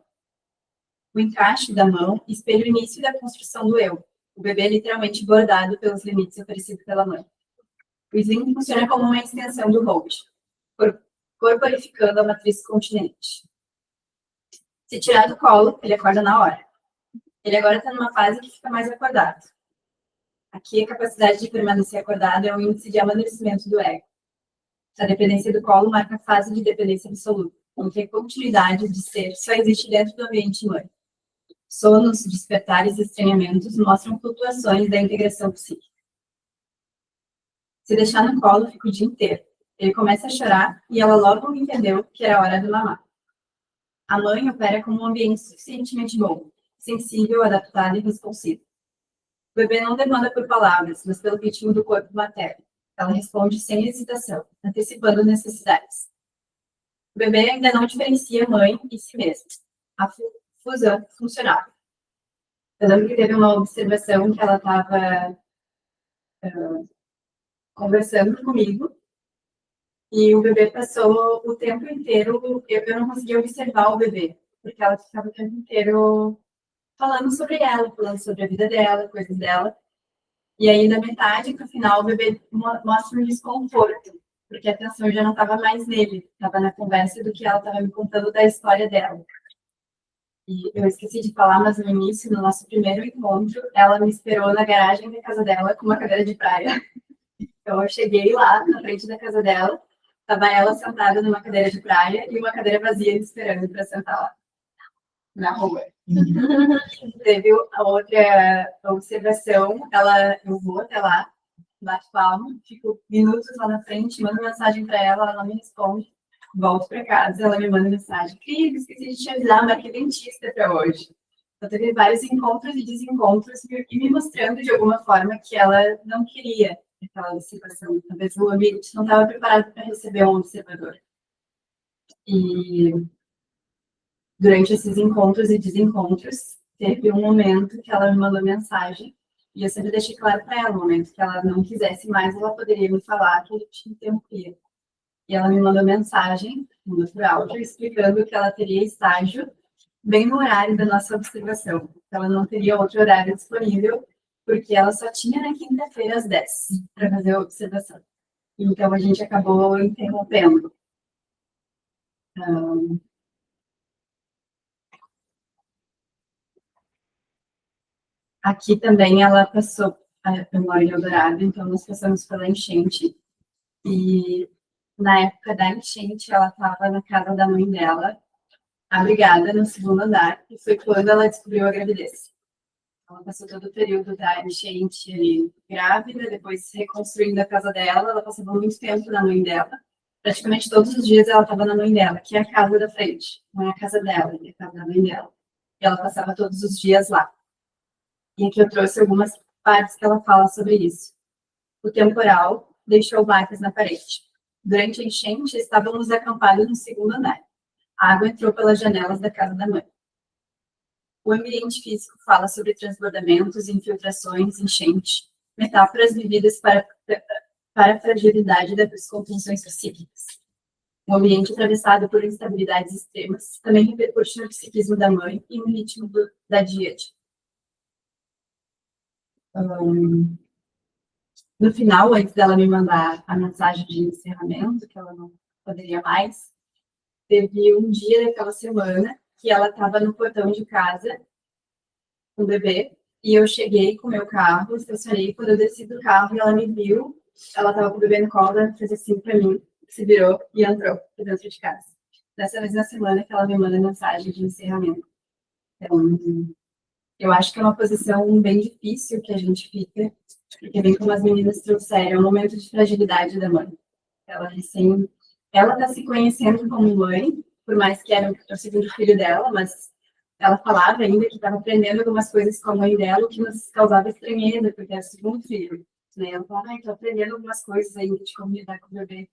O encaixe da mão espelha o início da construção do eu. O bebê é literalmente bordado pelos limites oferecidos pela mãe. O sling funciona como uma extensão do hold, corporificando a matriz continente. Se tirar do colo, ele acorda na hora. Ele agora está numa fase que fica mais acordado. Aqui, a capacidade de permanecer acordado é um índice de amadurecimento do ego. A dependência do colo marca a fase de dependência absoluta, em que a continuidade de ser só existe dentro do ambiente mãe. Sonos, despertares e estranhamentos mostram flutuações da integração psíquica. Se deixar no colo, fica o dia inteiro. Ele começa a chorar e ela logo entendeu que era hora de mamar. A mãe opera com um ambiente suficientemente bom, sensível, adaptado e responsivo. O bebê não demanda por palavras, mas pelo ritmo do corpo materno. Ela responde sem hesitação, antecipando necessidades. O bebê ainda não diferencia mãe e si mesmo. A fusão funcionava. Eu lembro que teve uma observação que ela estava conversando comigo e o bebê passou o tempo inteiro, eu não conseguia observar o bebê, porque ela ficava o tempo inteiro falando sobre ela, falando sobre a vida dela, coisas dela. E aí, da metade para o final, o bebê mostra um desconforto, porque a atenção já não estava mais nele, estava na conversa do que ela estava me contando da história dela. E eu esqueci de falar, mas no início, no nosso primeiro encontro, ela me esperou na garagem da casa dela com uma cadeira de praia. Então, eu cheguei lá, na frente da casa dela, estava ela sentada numa cadeira de praia e uma cadeira vazia me esperando para sentar lá, na rua. Teve a outra observação, eu vou até lá, bato palma, fico minutos lá na frente, mando mensagem para ela, ela não me responde, volto para casa, ela me manda mensagem, querida, esqueci de te avisar, marquei dentista para hoje. Eu teve vários encontros e desencontros e me mostrando de alguma forma que ela não queria aquela observação. Talvez o ambiente não estava preparado para receber um observador. E durante esses encontros e desencontros, teve um momento que ela me mandou mensagem e eu sempre deixei claro para ela, no momento que ela não quisesse mais, ela poderia me falar que eu tinha tempo livre. E ela me mandou mensagem, por áudio, explicando que ela teria estágio bem no horário da nossa observação. Ela não teria outro horário disponível, porque ela só tinha na quinta-feira às 10 para fazer a observação. Então, a gente acabou interrompendo. Aqui também ela passou, eu moro em Eldorado, então nós passamos pela enchente. E na época da enchente, ela estava na casa da mãe dela, abrigada no segundo andar, e foi quando ela descobriu a gravidez. Ela passou todo o período da enchente ali, grávida, depois reconstruindo a casa dela, ela passava muito tempo na mãe dela. Praticamente todos os dias ela estava na mãe dela, que é a casa da frente, não é a casa dela, é a casa da mãe dela. E ela passava todos os dias lá. E aqui eu trouxe algumas partes que ela fala sobre isso. O temporal deixou marcas na parede. Durante a enchente, estávamos acampados no segundo andar. A água entrou pelas janelas da casa da mãe. O ambiente físico fala sobre transbordamentos, infiltrações, enchente, metáforas vividas para a fragilidade das contenções psíquicas. Um ambiente atravessado por instabilidades extremas também repercute no psiquismo da mãe e no ritmo da díade. No final, antes dela me mandar a mensagem de encerramento, que ela não poderia mais, teve um dia daquela semana que ela estava no portão de casa com o bebê, e eu cheguei com o meu carro, estacionei, quando eu desci do carro, ela me viu, ela estava com o bebê no colo, ela fez assim para mim, se virou e entrou para dentro de casa. Dessa vez na semana que ela me manda mensagem de encerramento. Então, eu acho que é uma posição bem difícil que a gente fica, porque bem como as meninas trouxeram, é um momento de fragilidade da mãe. Ela está se conhecendo como mãe, por mais que era o segundo filho dela, mas ela falava ainda que estava aprendendo algumas coisas com a mãe dela, o que nos causava estranheza, porque era o segundo filho. Né? Ela falava, estou aprendendo algumas coisas ainda de como lidar com o bebê.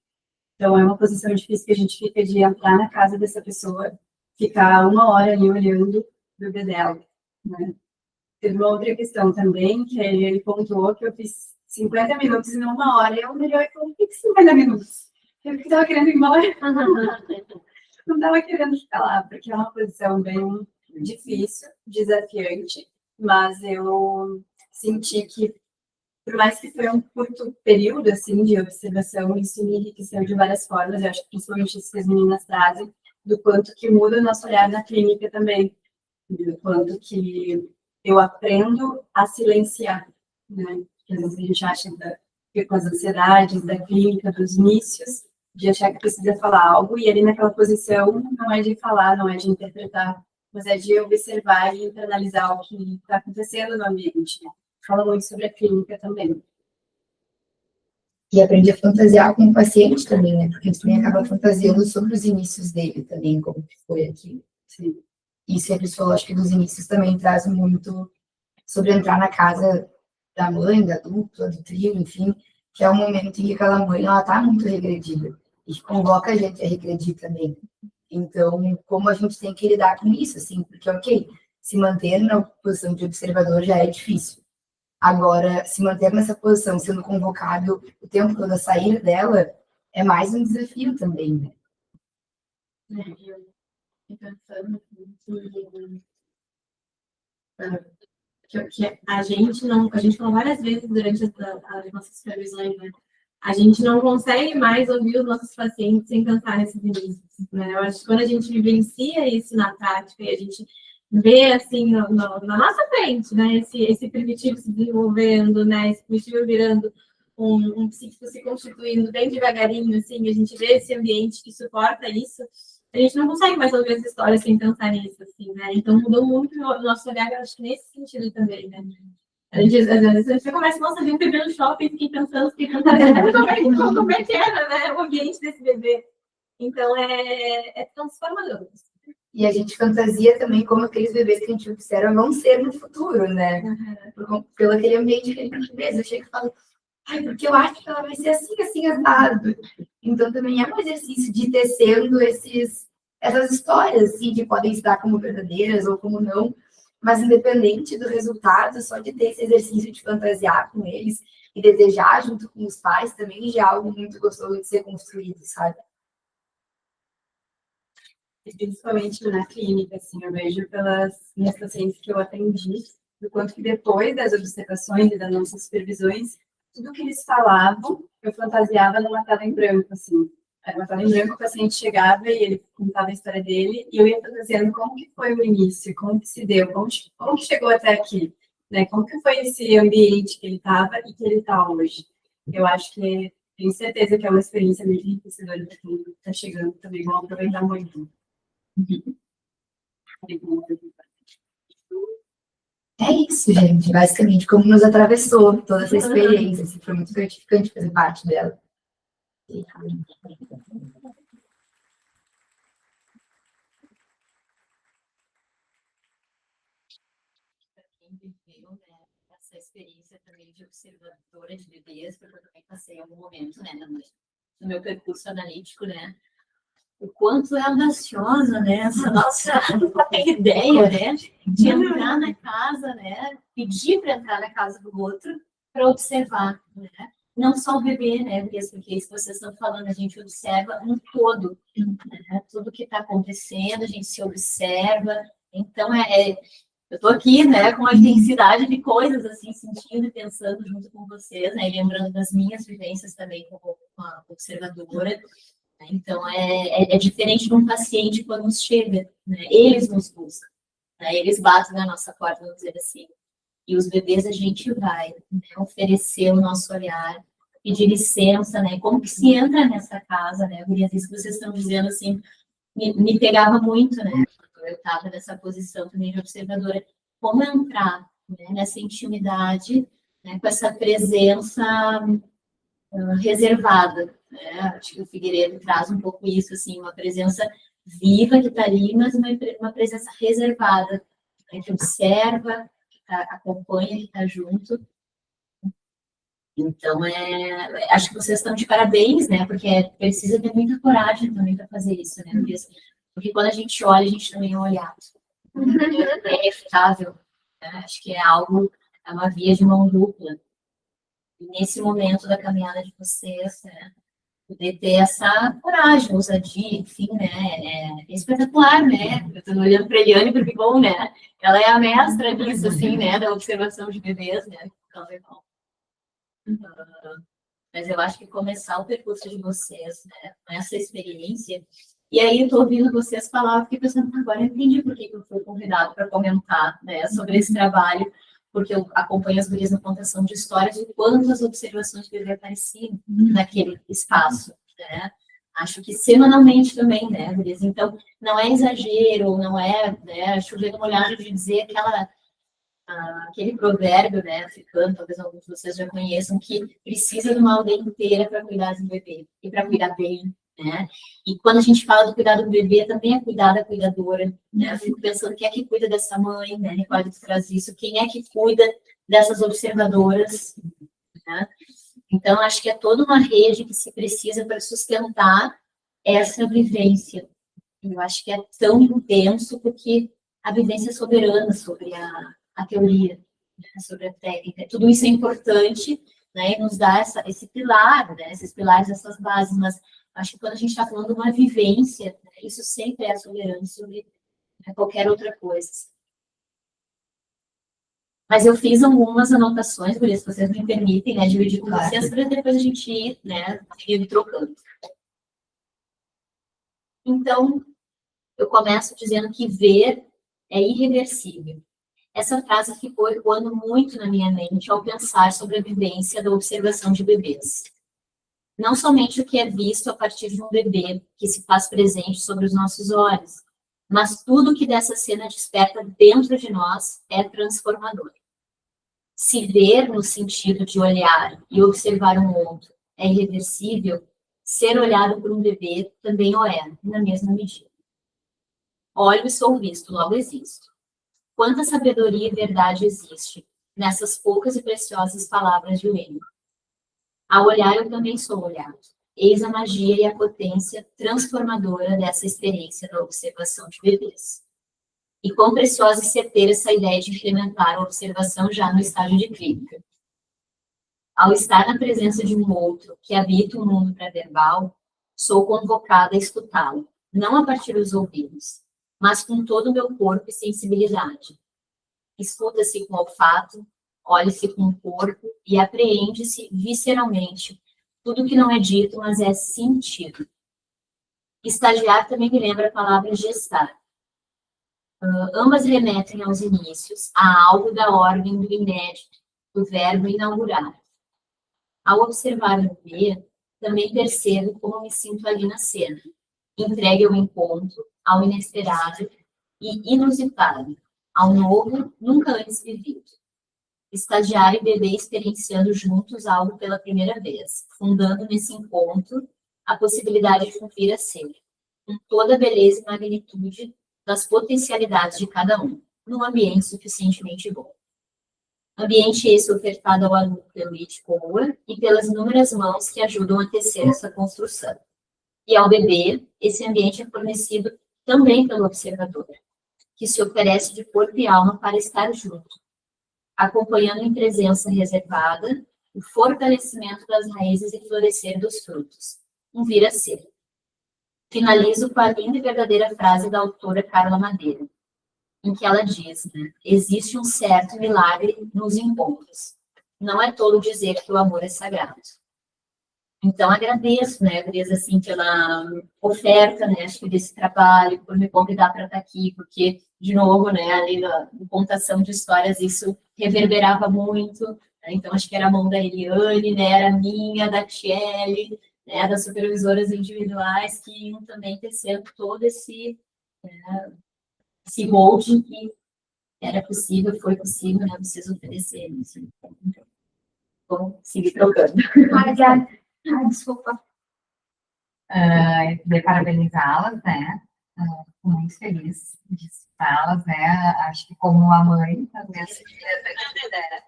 Então, é uma posição difícil que a gente fica de entrar na casa dessa pessoa, ficar uma hora ali olhando o bebê dela. Né? Teve uma outra questão também, que ele pontuou que eu fiz 50 minutos em uma hora, e eu melhor que eu fiz 50 minutos. Eu estava querendo ir embora. Não estava querendo ficar lá, porque é uma posição bem difícil, desafiante, mas eu senti que, por mais que foi um curto período assim, de observação, isso me enriqueceu de várias formas. Eu acho que principalmente isso que as meninas trazem, do quanto que muda o nosso olhar na clínica também, do quanto que eu aprendo a silenciar, né? Porque às vezes a gente acha que com as ansiedades da clínica, dos inícios, de achar que precisa falar algo, e ali naquela posição não é de falar, não é de interpretar, mas é de observar e internalizar o que está acontecendo no ambiente. Né? Fala muito sobre a clínica também. E aprendi a fantasiar com o paciente também, né? Porque a gente também acaba fantasiando sobre os inícios dele também, como que foi aqui. Sim. E sempre falou, acho que dos inícios também traz muito sobre entrar na casa da mãe, da dupla, do trio, enfim, que é um momento em que aquela mãe, ela tá muito regredida. E convoca a gente a regredir também. Então, como a gente tem que lidar com isso, assim, porque, ok, se manter na posição de observador já é difícil. Agora, se manter nessa posição, sendo convocado o tempo todo a sair dela, é mais um desafio também, né? Eu fico pensando que a gente não, a gente falou várias vezes durante as nossas supervisões, né? A gente não consegue mais ouvir os nossos pacientes sem pensar nesses inícios, né? Eu acho que quando a gente vivencia isso na prática e a gente vê, assim, na nossa frente, né? Esse primitivo se desenvolvendo, né? Esse primitivo virando um psíquico se constituindo bem devagarinho, assim, a gente vê esse ambiente que suporta isso, a gente não consegue mais ouvir as histórias sem pensar nisso, assim, né? Então mudou muito o nosso olhar, eu acho que nesse sentido também, né? Às vezes a gente começa, nossa, vi um bebê no shopping, fiquei pensando como é que era, né? O ambiente desse bebê. Então é transformador. E a gente fantasia também como aqueles bebês que a gente observa vão ser no futuro, né? Pelo aquele ambiente que a gente vê. Eu chego e falo, ai, porque eu acho que ela vai ser assim, assim, assado. Então, também é um exercício de ir tecendo essas histórias, assim, que podem estar como verdadeiras ou como não, mas independente do resultado, só de ter esse exercício de fantasiar com eles e desejar junto com os pais também já é algo muito gostoso de ser construído, sabe? Principalmente na clínica, assim, eu vejo pelas minhas pacientes que eu atendi, do quanto que depois das observações e das nossas supervisões, tudo que eles falavam, eu fantasiava numa tela em branco, assim. Era uma tela em branco, o paciente chegava e ele contava a história dele, e eu ia fantasiando como que foi o início, como que se deu, como que chegou até aqui, né? Como que foi esse ambiente que ele estava e que ele está hoje. Eu acho que, tenho certeza que é uma experiência muito enriquecedora para quem está chegando também, vão aproveitar muito. É isso, gente. Basicamente, como nos atravessou toda essa experiência. Assim, foi muito gratificante fazer parte dela. Quem viveu, né, essa experiência também de observadora de bebês, porque eu também passei algum momento, né, no meu percurso analítico, né, o quanto é audaciosa, né, essa nossa ideia, né, de entrar na casa, né, pedir para entrar na casa do outro para observar, né, não só o bebê, né, porque isso que vocês estão falando, a gente observa um todo, né, tudo que está acontecendo, a gente se observa, então eu estou aqui, né, com a intensidade de coisas, assim, sentindo e pensando junto com vocês, né, e lembrando das minhas vivências também como uma observadora. Então, é diferente de um paciente quando nos chega, né, eles nos buscam, né, eles batem na nossa porta, vamos dizer assim. E os bebês a gente vai, né, oferecer o nosso olhar, pedir licença, né, como que se entra nessa casa, né, Gurias, isso que vocês estão dizendo, assim, me pegava muito, né, eu estava nessa posição também de observadora, como entrar, né, nessa intimidade, né, com essa presença reservada, né, acho que o Figueiredo traz um pouco isso, assim, uma presença viva que está ali, mas uma presença reservada, né, que observa, que acompanha, que está junto. Então, acho que vocês estão de parabéns, né, porque precisa ter muita coragem também para fazer isso, né, porque quando a gente olha, a gente também é olhado. É inevitável. Né? Acho que é uma via de mão dupla. E nesse momento da caminhada de vocês, né, poder ter essa coragem, ousadia, enfim, né, é espetacular, né? Eu estou olhando para a Eliane porque, bom, né, ela é a mestra nisso, assim, né, da observação de bebês, né, mas eu acho que começar o percurso de vocês, né, com essa experiência. E aí, eu estou ouvindo vocês falar, eu fiquei pensando, agora eu entendi por que eu fui convidado para comentar, né, sobre esse trabalho, porque eu acompanho as gurias na contação de histórias e quantas observações de bebê apareciam naquele espaço, né. Acho que semanalmente também, né, gurias? Então, não é exagero, não é, né, chover no molhado de dizer aquela aquele provérbio, né, africano, talvez alguns de vocês já conheçam, que precisa de uma aldeia inteira para cuidar do bebê e para cuidar bem, né? E quando a gente fala do cuidado do bebê, também é cuidar da cuidadora, né? Eu fico pensando quem é que cuida dessa mãe, né? Nicole traz isso, quem é que cuida dessas observadoras, né? Então, acho que é toda uma rede que se precisa para sustentar essa vivência. Eu acho que é tão intenso porque a vivência é soberana sobre a teoria, né, sobre a técnica. Tudo isso é importante, né, e nos dá esse pilar, né, esses pilares, essas bases, mas acho que quando a gente está falando de uma vivência, né, isso sempre é soberano sobre, né, qualquer outra coisa. Mas eu fiz algumas anotações, por isso vocês me permitem, né, dividir com vocês, para depois a gente ir, né, ir trocando. Então, eu começo dizendo que ver é irreversível. Essa frase ficou ecoando muito na minha mente ao pensar sobre a vivência da observação de bebês. Não somente o que é visto a partir de um bebê que se faz presente sobre os nossos olhos, mas tudo que dessa cena desperta dentro de nós é transformador. Se ver no sentido de olhar e observar um outro é irreversível, ser olhado por um bebê também o é, na mesma medida. Olho e sou visto, logo existo. Quanta sabedoria e verdade existe nessas poucas e preciosas palavras de Wayne. Ao olhar, eu também sou olhado. Eis a magia e a potência transformadora dessa experiência da observação de bebês. E quão preciosa e certeira essa ideia de implementar a observação já no estágio de clínica. Ao estar na presença de um outro que habita o mundo pré-verbal, sou convocada a escutá-lo, não a partir dos ouvidos, mas com todo o meu corpo e sensibilidade. Escuta-se com olfato, olha-se com o corpo e apreende-se visceralmente tudo que não é dito, mas é sentido. Estagiar também me lembra a palavra gestar. Ambas remetem aos inícios, a algo da ordem do inédito, do verbo inaugurar. Ao observar o bebê, também percebo como me sinto ali na cena, entregue ao encontro, ao inesperado e inusitado, ao novo, nunca antes vivido. Estagiar e bebê experienciando juntos algo pela primeira vez, fundando nesse encontro a possibilidade de vir a ser, com toda a beleza e magnitude das potencialidades de cada um, num ambiente suficientemente bom. Ambiente esse ofertado ao aluno pelo It Power e pelas inúmeras mãos que ajudam a tecer essa construção. E ao bebê, esse ambiente é fornecido também pelo observador, que se oferece de corpo e alma para estar junto, acompanhando em presença reservada o fortalecimento das raízes e florescer dos frutos, um vir a ser. Finalizo com a linda e verdadeira frase da autora Carla Madeira, em que ela diz, né, existe um certo milagre nos encontros. Não é tolo dizer que o amor é sagrado. Então, agradeço, né, Teresa, assim, pela oferta, né, acho que desse trabalho, por me convidar para estar aqui, porque, de novo, né, ali na contação de histórias, isso reverberava muito, né, então acho que era a mão da Eliane, né, era minha, da Tiele, né, das supervisoras individuais, que iam também tecendo todo esse holding que era possível, foi possível, né, vocês oferecerem isso. Vamos seguir trocando. Desculpa. Queria parabenizá-las, né? Fico muito feliz de escutá-las, né? Acho que como uma mãe, as minhas filhas aqui, né?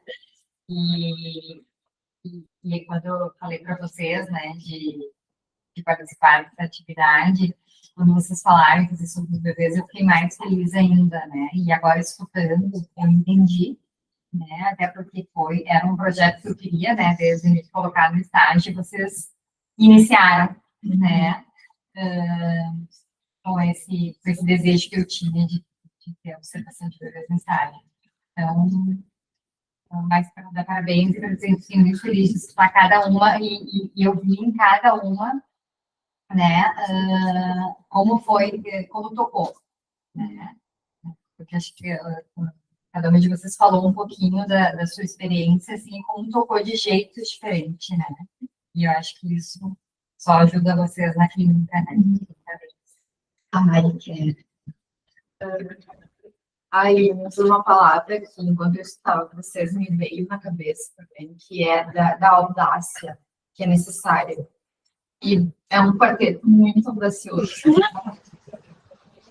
E quando eu falei para vocês, né, de participar dessa atividade, quando vocês falaram sobre os bebês, eu fiquei mais feliz ainda, né? E agora, escutando, eu entendi, né? Até porque era um projeto que eu queria, né? Desde o início, colocar no estágio, vocês iniciaram, né? Com esse desejo que eu tinha de ter a observação de bebês no estágio. Então, mais para dar parabéns, para dizer que fiquei muito feliz de escutar cada uma e eu vi em cada uma, né, como tocou, né, porque acho que cada uma de vocês falou um pouquinho da sua experiência, assim, como tocou de jeitos diferentes, né, e eu acho que isso só ajuda vocês na clínica, né. A Mari quer. Aí, usou uma palavra que, enquanto eu estava com vocês, me veio na cabeça também, que é da audácia, que é necessária. E é um quarteto muito audacioso,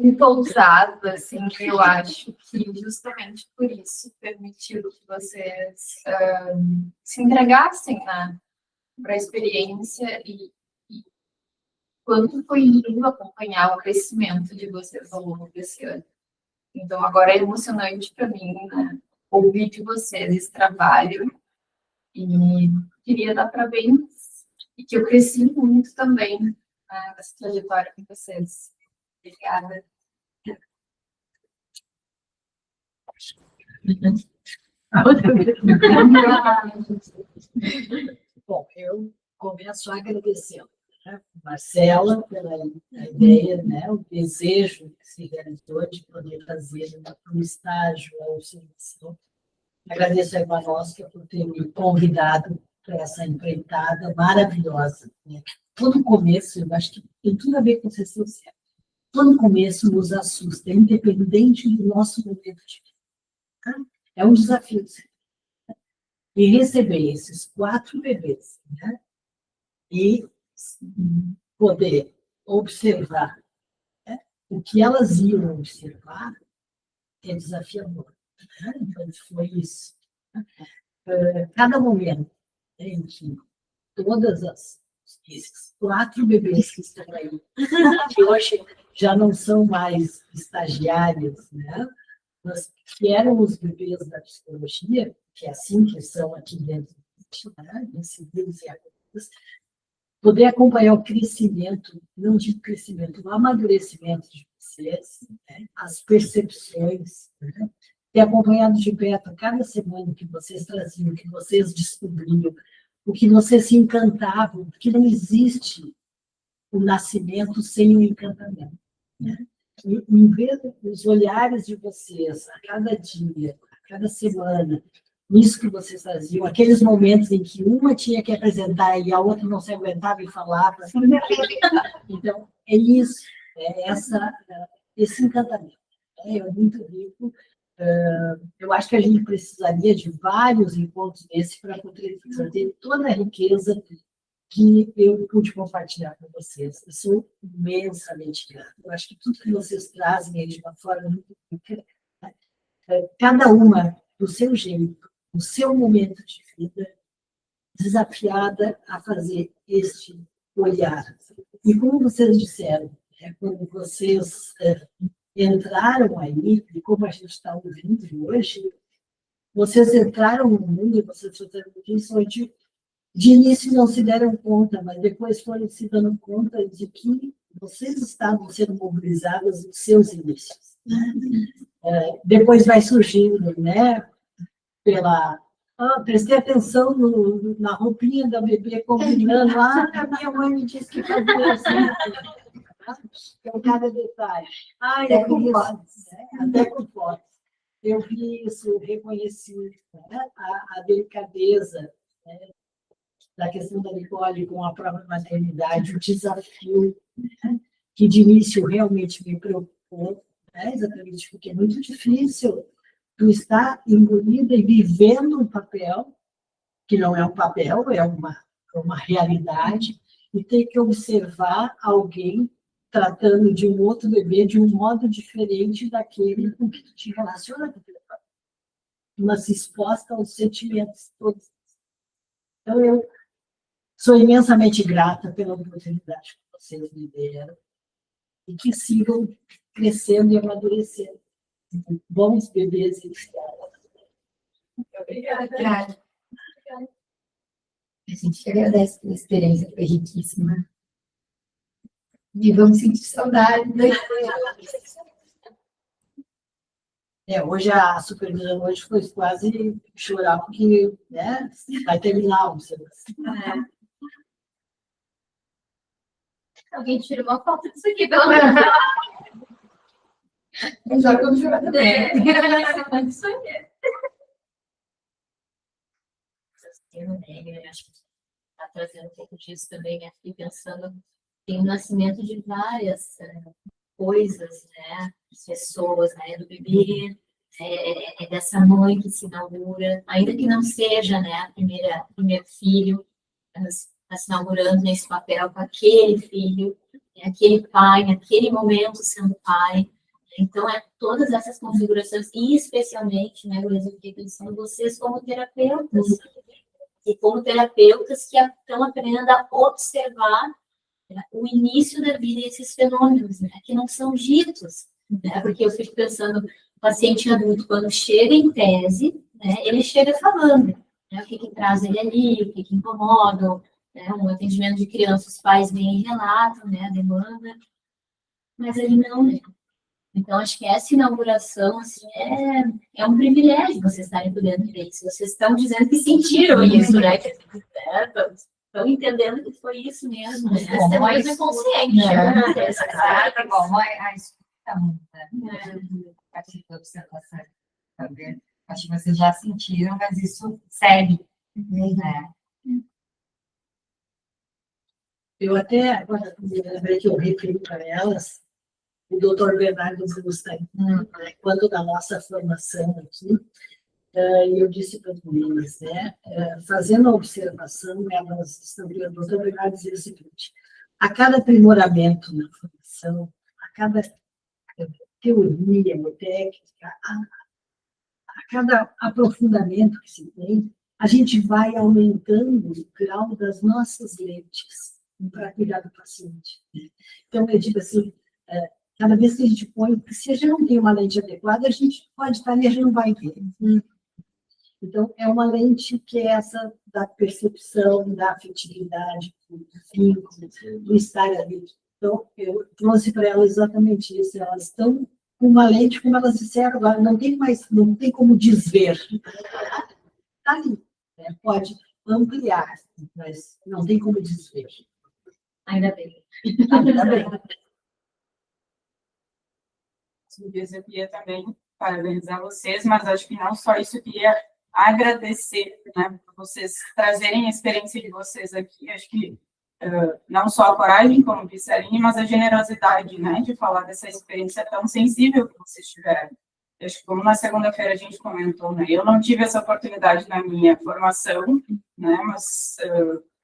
muito ousado, assim, que eu acho que justamente por isso permitiu que vocês se entregassem, né, para a experiência e quanto foi lindo acompanhar o crescimento de vocês ao longo desse ano. Então, agora é emocionante para mim, né, ouvir de vocês esse trabalho e queria dar parabéns e que eu cresci muito também, né, nessa trajetória com vocês. Obrigada. Bom, eu começo agradecendo, né, Marcela pela ideia, né, o desejo que se realizou de poder fazer um estágio a observação. Agradeço a Ivanovska por ter me convidado para essa empreitada maravilhosa, né? Todo começo, eu acho que tem tudo a ver com ser sincero. Todo começo nos assusta, independente do nosso momento de vida. Tá? É um desafio. E receber esses 4 bebês, né? E poder observar, né, o que elas iam observar é desafiador. Né? Então, foi isso. Cada momento em que esses 4 bebês que estão aí, que hoje já não são mais estagiários, né? Mas que eram os bebês da psicologia, que é assim que são aqui dentro, né? Incididos e acolhidos, poder acompanhar o crescimento, não digo crescimento, o amadurecimento de vocês, né? As percepções, né? Ter acompanhado de perto a cada semana que vocês traziam, que vocês descobriam, o que vocês se encantavam, porque não existe o nascimento sem o encantamento, né? E ver os olhares de vocês a cada dia, a cada semana, isso que vocês faziam, aqueles momentos em que uma tinha que apresentar e a outra não se aguentava e falava. Então, é isso, é esse encantamento. É muito rico. Eu acho que a gente precisaria de vários encontros desses para poder trazer toda a riqueza que eu pude compartilhar com vocês. Eu sou imensamente grata. Eu acho que tudo que vocês trazem aí de uma forma muito rica, cada uma do seu jeito, no seu momento de vida, desafiada a fazer este olhar. E como vocês disseram, quando vocês entraram aí, e como a gente está ouvindo hoje, vocês entraram no mundo e vocês fizeram isso de início não se deram conta, mas depois foram se dando conta de que vocês estavam sendo mobilizadas nos seus inícios. Depois vai surgindo, né, prestei atenção na roupinha da bebê combinando, a minha mãe me disse que fazia assim, então cada detalhe. Até com fotos. Até com fotos. Eu vi isso, reconheci, né, a delicadeza, né, da questão da Nicole com a própria maternidade, o desafio, né, que de início realmente me preocupou, né, exatamente porque é muito difícil tu estar engolida e vivendo um papel, que não é um papel, é uma realidade, e ter que observar alguém tratando de um outro bebê de um modo diferente daquele com que tu te relaciona com aquele papel. Mas exposta aos sentimentos todos. Então, eu sou imensamente grata pela oportunidade que vocês me deram e que sigam crescendo e amadurecendo. Bons bebês e Obrigada. A gente agradece pela experiência, foi riquíssima. E vamos sentir saudade. Hoje a supervisão hoje foi quase chorar, porque, né, vai terminar a observação. Alguém tira uma foto disso aqui, pelo menos. Já como jogador. Isso aqui. Eu acho que está trazendo um pouco disso também aqui, pensando em o nascimento de várias coisas, né? Pessoas, né? Do bebê, é dessa mãe que se inaugura, ainda que não seja, né, primeiro filho, está se inaugurando nesse papel com aquele filho, aquele pai, naquele momento sendo pai. Então, todas essas configurações, e especialmente, né, Luísa, eu fiquei pensando, vocês como terapeutas, e como terapeutas que estão aprendendo a observar, né, o início da vida e esses fenômenos, né, que não são ditos, né, porque eu fico pensando, o paciente adulto, quando chega em tese, né, ele chega falando, né, o que traz ele ali, o que incomoda, né, um atendimento de criança, os pais vêm e relatam, né, a demanda, mas ele não, né. Então, acho que essa inauguração, assim, é um privilégio vocês estarem podendo ver isso. Vocês estão dizendo que sentiram isso, né? Estão entendendo que foi isso mesmo. Né? Essa é mais inconsciente. Como a escuta muda, né? A partir da observação, sabe? Acho que vocês já sentiram, mas isso segue, né? Eu até, agora, me lembrei que eu referi para elas, o doutor Bernardo Busta, quando da nossa formação aqui, eu disse para as meninas, né, fazendo a observação, elas estão vendo, o doutor Bernardo dizia o seguinte, a cada aprimoramento na formação, a cada teoria, técnica, a cada aprofundamento que se tem, a gente vai aumentando o grau das nossas lentes para cuidar do paciente. Então, eu digo assim, cada vez que a gente põe, se a gente não tem uma lente adequada, a gente pode estar ali, a gente não vai ver. Então, é uma lente que é essa da percepção, da afetividade, do vínculo, do estar ali. Então, eu trouxe para elas exatamente isso. Elas estão com uma lente, como elas disseram, agora não tem como desver. Está ali, né? Pode ampliar, mas não tem como desver. Ainda bem. Ainda bem. Eu queria também parabenizar vocês, mas acho que não só isso, eu queria agradecer, né, por vocês trazerem a experiência de vocês aqui. Acho que não só a coragem, como disse a Aline, mas a generosidade, né, de falar dessa experiência tão sensível que vocês tiveram. Acho que, como na segunda-feira a gente comentou, né, eu não tive essa oportunidade na minha formação, né, mas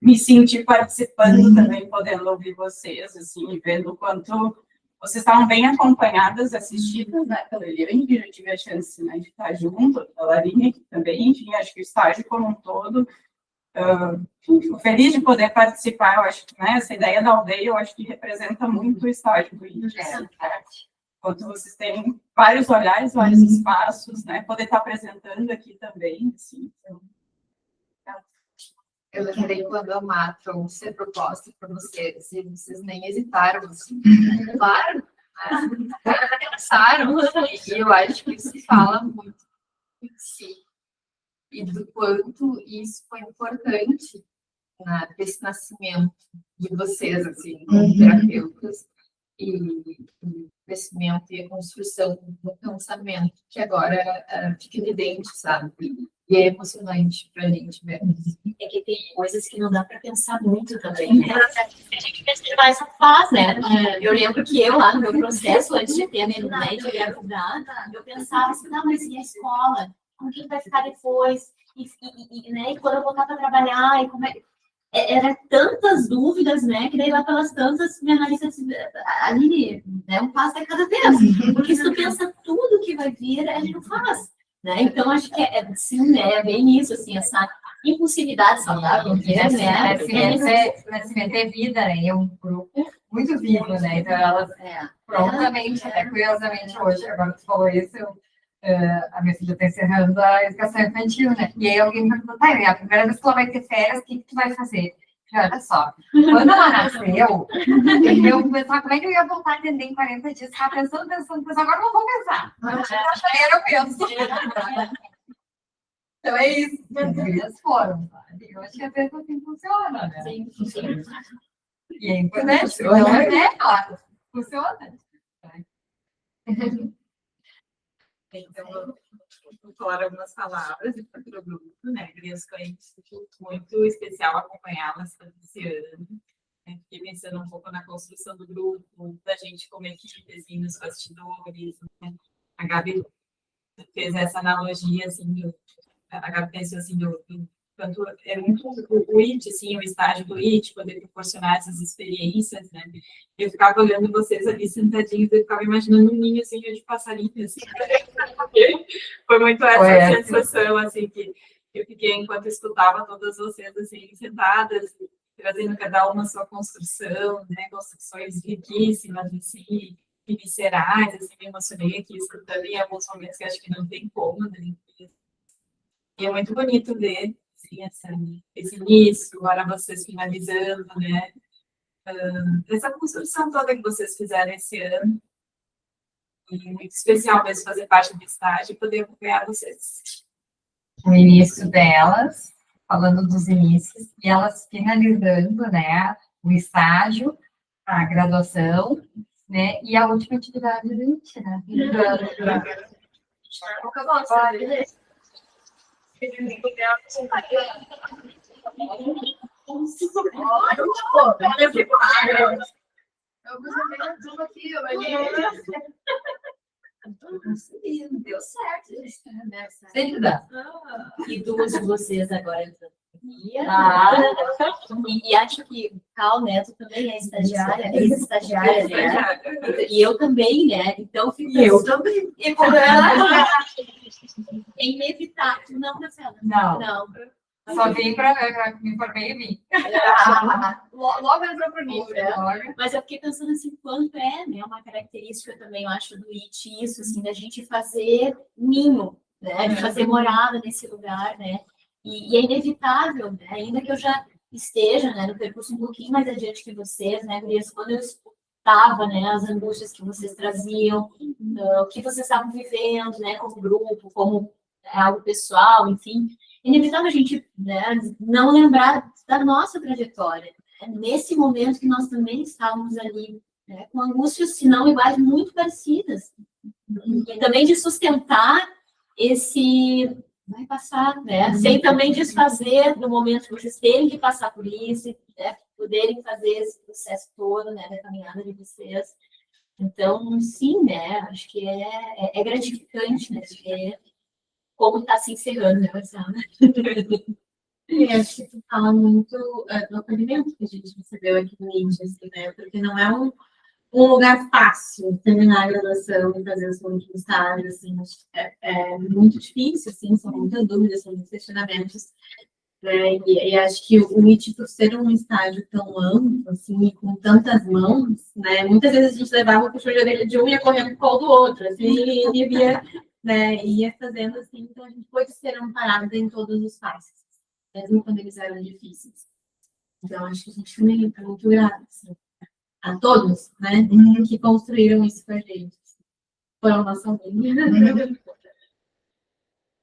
me senti participando também, podendo ouvir vocês, assim, vendo o quanto vocês estavam bem acompanhadas, assistidas, né, pela Eliane, que eu tive a chance, né, de estar junto, a Larinha também, enfim, acho que o estágio como um todo, fico feliz de poder participar. Eu acho que, né, essa ideia da aldeia, eu acho que representa muito o estágio do INDE, enquanto vocês têm vários olhares, vários espaços, né, poder estar apresentando aqui também, assim, então, Eu lembrei quando a Má trouxe a proposta para vocês, e vocês nem hesitaram, assim. Claro, pensaram, e eu acho que isso fala muito de si, e do quanto isso foi importante nesse nascimento de vocês, assim, como terapeutas, e o crescimento e a construção do pensamento, que agora fica evidente, sabe? E é emocionante para a gente ver. É que tem coisas que não dá para pensar muito também, né? A gente mais não faz, né? Eu lembro que eu, lá no meu processo, antes de ter a minha mãe de gravidar, eu pensava assim, não, mas e a escola? Com quem vai ficar depois? Né? E quando eu voltar para trabalhar, e como é... Eram tantas dúvidas, né? Que daí lá pelas tantas, minha analista disse, Aline, né, um passo a cada vez. Porque se tu pensa tudo que vai vir, a gente não faz. Né? Então, acho que sim, né? É bem isso, assim, essa impulsividade saudável, que é, né? Nascimento é vida, né? É um grupo muito vivo, né? Então, elas prontamente, até curiosamente hoje, agora que tu falou isso, a minha filha está encerrando a educação infantil, né? E aí alguém me perguntou, tá, a primeira vez que ela vai ter férias, o que tu vai fazer? Olha só, quando ela nasceu, eu pensava como é que eu ia voltar a atender em 40 dias, estava pensando, agora não vou pensar. Eu penso. Então é isso, as crianças foram, sabe? Eu acho que às vezes assim funciona, né? Sim. E é importante, não é claro, funciona. Então, vou falar algumas palavras e para o grupo, né? Crianças com muito especial acompanhá-las esse ano. Fiquei pensando um pouco na construção do grupo, da gente como equipe, assim, nos bastidores, né? A Gabi fez essa analogia, assim, a Gabi pensou assim, quanto é muito o IT, assim, o estágio do IT, poder proporcionar essas experiências, né? Eu ficava olhando vocês ali sentadinhos, eu ficava imaginando um ninho, assim, de passarinho, assim. Foi muito essa sensação, assim, que eu fiquei enquanto escutava todas vocês, assim, sentadas, trazendo cada uma a sua construção, né? Construções riquíssimas, assim, e viscerais, assim, me emocionei aqui escutando em alguns momentos que acho que não tem como, né? E é muito bonito ver assim, esse início, agora vocês finalizando, né? Essa construção toda que vocês fizeram esse ano. E muito especial mesmo fazer parte do estágio e poder acompanhar vocês. O início delas, falando dos inícios, e elas finalizando, né, o estágio, a graduação, né, e a última atividade do IT, né? Deu certo. Sempre dá. E duas de vocês agora entrando. Ah. E acho que o Cal Neto também é estagiária, ex-estagiária, né? E eu também, né? Então fica. Eu também. É inevitável. Não, Marcela. Não. Só vim para me formei e vim. Logo entrou por mim, né? Mas eu fiquei pensando assim, quanto é, né? Uma característica também, eu acho, do IT, isso, assim, da gente fazer ninho, né? De fazer morada nesse lugar, né? E é inevitável, né? Ainda que eu já esteja, né, no percurso um pouquinho mais adiante que vocês, né, Gurias, quando eu escutava, né, as angústias que vocês traziam, o que vocês estavam vivendo, né, como grupo, como algo pessoal, enfim, é inevitável a gente, né, não lembrar da nossa trajetória, né? Nesse momento que nós também estávamos ali, né, com angústias, se não iguais, muito parecidas, e também de sustentar esse vai passar, né? Sem também desfazer no momento que vocês terem que passar por isso, né? Poderem fazer esse processo todo, né? Da caminhada de vocês. Então, sim, né? Acho que é gratificante, né? Ver como está se encerrando, né, Marcela? E acho que tu fala muito do acolhimento que a gente recebeu aqui no INTE, assim, né? Porque não é um lugar fácil terminar a graduação e fazer o seu último estágio, assim, acho que é muito difícil, assim, são muitas dúvidas, são muitos questionamentos, né, e acho que o IT, por ser um estágio tão amplo, assim, e com tantas mãos, né, muitas vezes a gente levava o puxão de orelha de um e ia correndo com o do outro, assim, e via, né, ia fazendo assim, então a gente pôde ser amparada em todos os passos, mesmo quando eles eram difíceis. Então, acho que a gente também está muito grata, assim, a todos, né, que construíram isso com a gente. Foi a nossa família.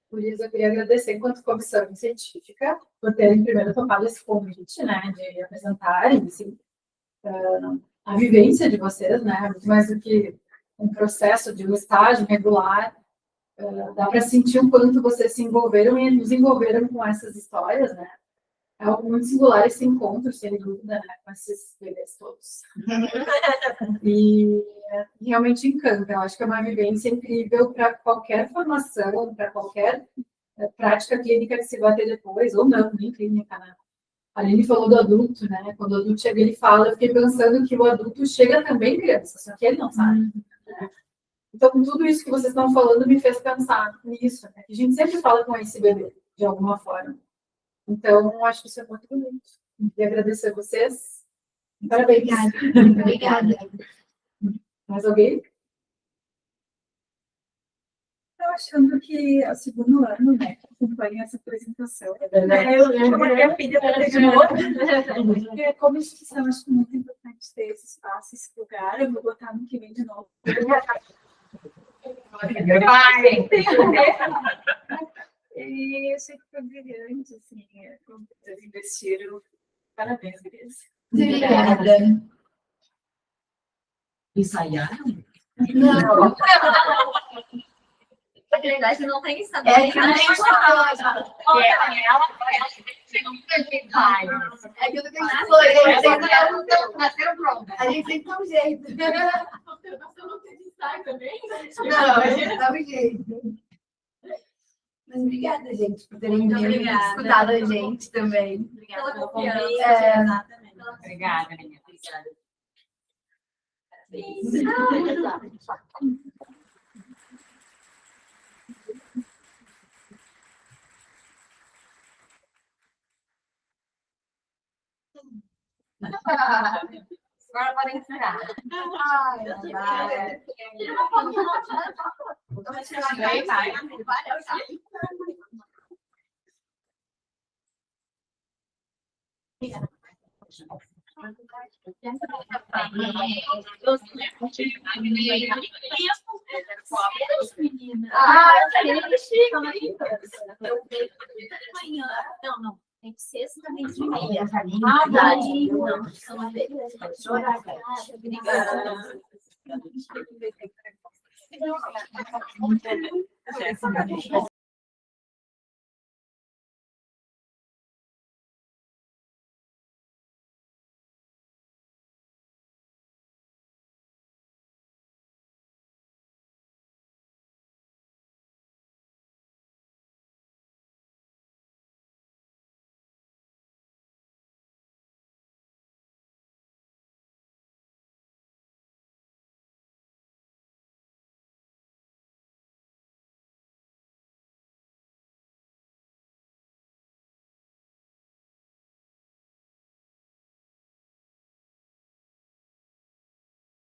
Por isso, eu queria agradecer, enquanto comissão científica, por terem primeiro tomado esse convite, né, de apresentarem, assim, a vivência de vocês, né, muito mais do que um processo de um estágio regular. Dá para sentir o quanto vocês se envolveram e nos envolveram com essas histórias, né. É algo muito singular esse encontro, sem dúvida, né, com esses bebês todos. E realmente encanta. Eu acho que é uma vivência incrível para qualquer formação, para qualquer prática clínica que se vai ter depois, ou não, nem clínica, né? A Aline falou do adulto, né? Quando o adulto chega, ele fala, eu fiquei pensando que o adulto chega também criança, só que ele não sabe. Né? Então, tudo isso que vocês estão falando me fez pensar nisso, né? A gente sempre fala com esse bebê, de alguma forma. Então, acho que isso é muito bonito. E agradecer a vocês. Parabéns. Obrigada. Mais alguém? Estou achando que é o segundo ano, né, que acompanha essa apresentação. É verdade. Eu chamei a filha para ter de novo. Porque, como instituição, acho que é muito importante ter esse espaço, esse lugar. Eu vou botar no que vem de novo. E eu achei que foi brilhante, assim, como vocês investiram. Parabéns, Grace. Obrigada. Ensaiaram? Não. Na verdade, não tem isso É também. que não tem Ela É que eu não tenho que nasceram pronto. A gente tem que dar um jeito. Você não tem ensaio também? Não, a gente dá um jeito. Mas obrigada, gente, por terem Muito vindo e obrigada. escutado a gente também. Obrigada pelo convite. convite. Exatamente. Obrigada, Aninha. Agora podem tirar. Não, não. Tem que ser exatamente de meia. Ah, Verdade. Não, são Obrigada.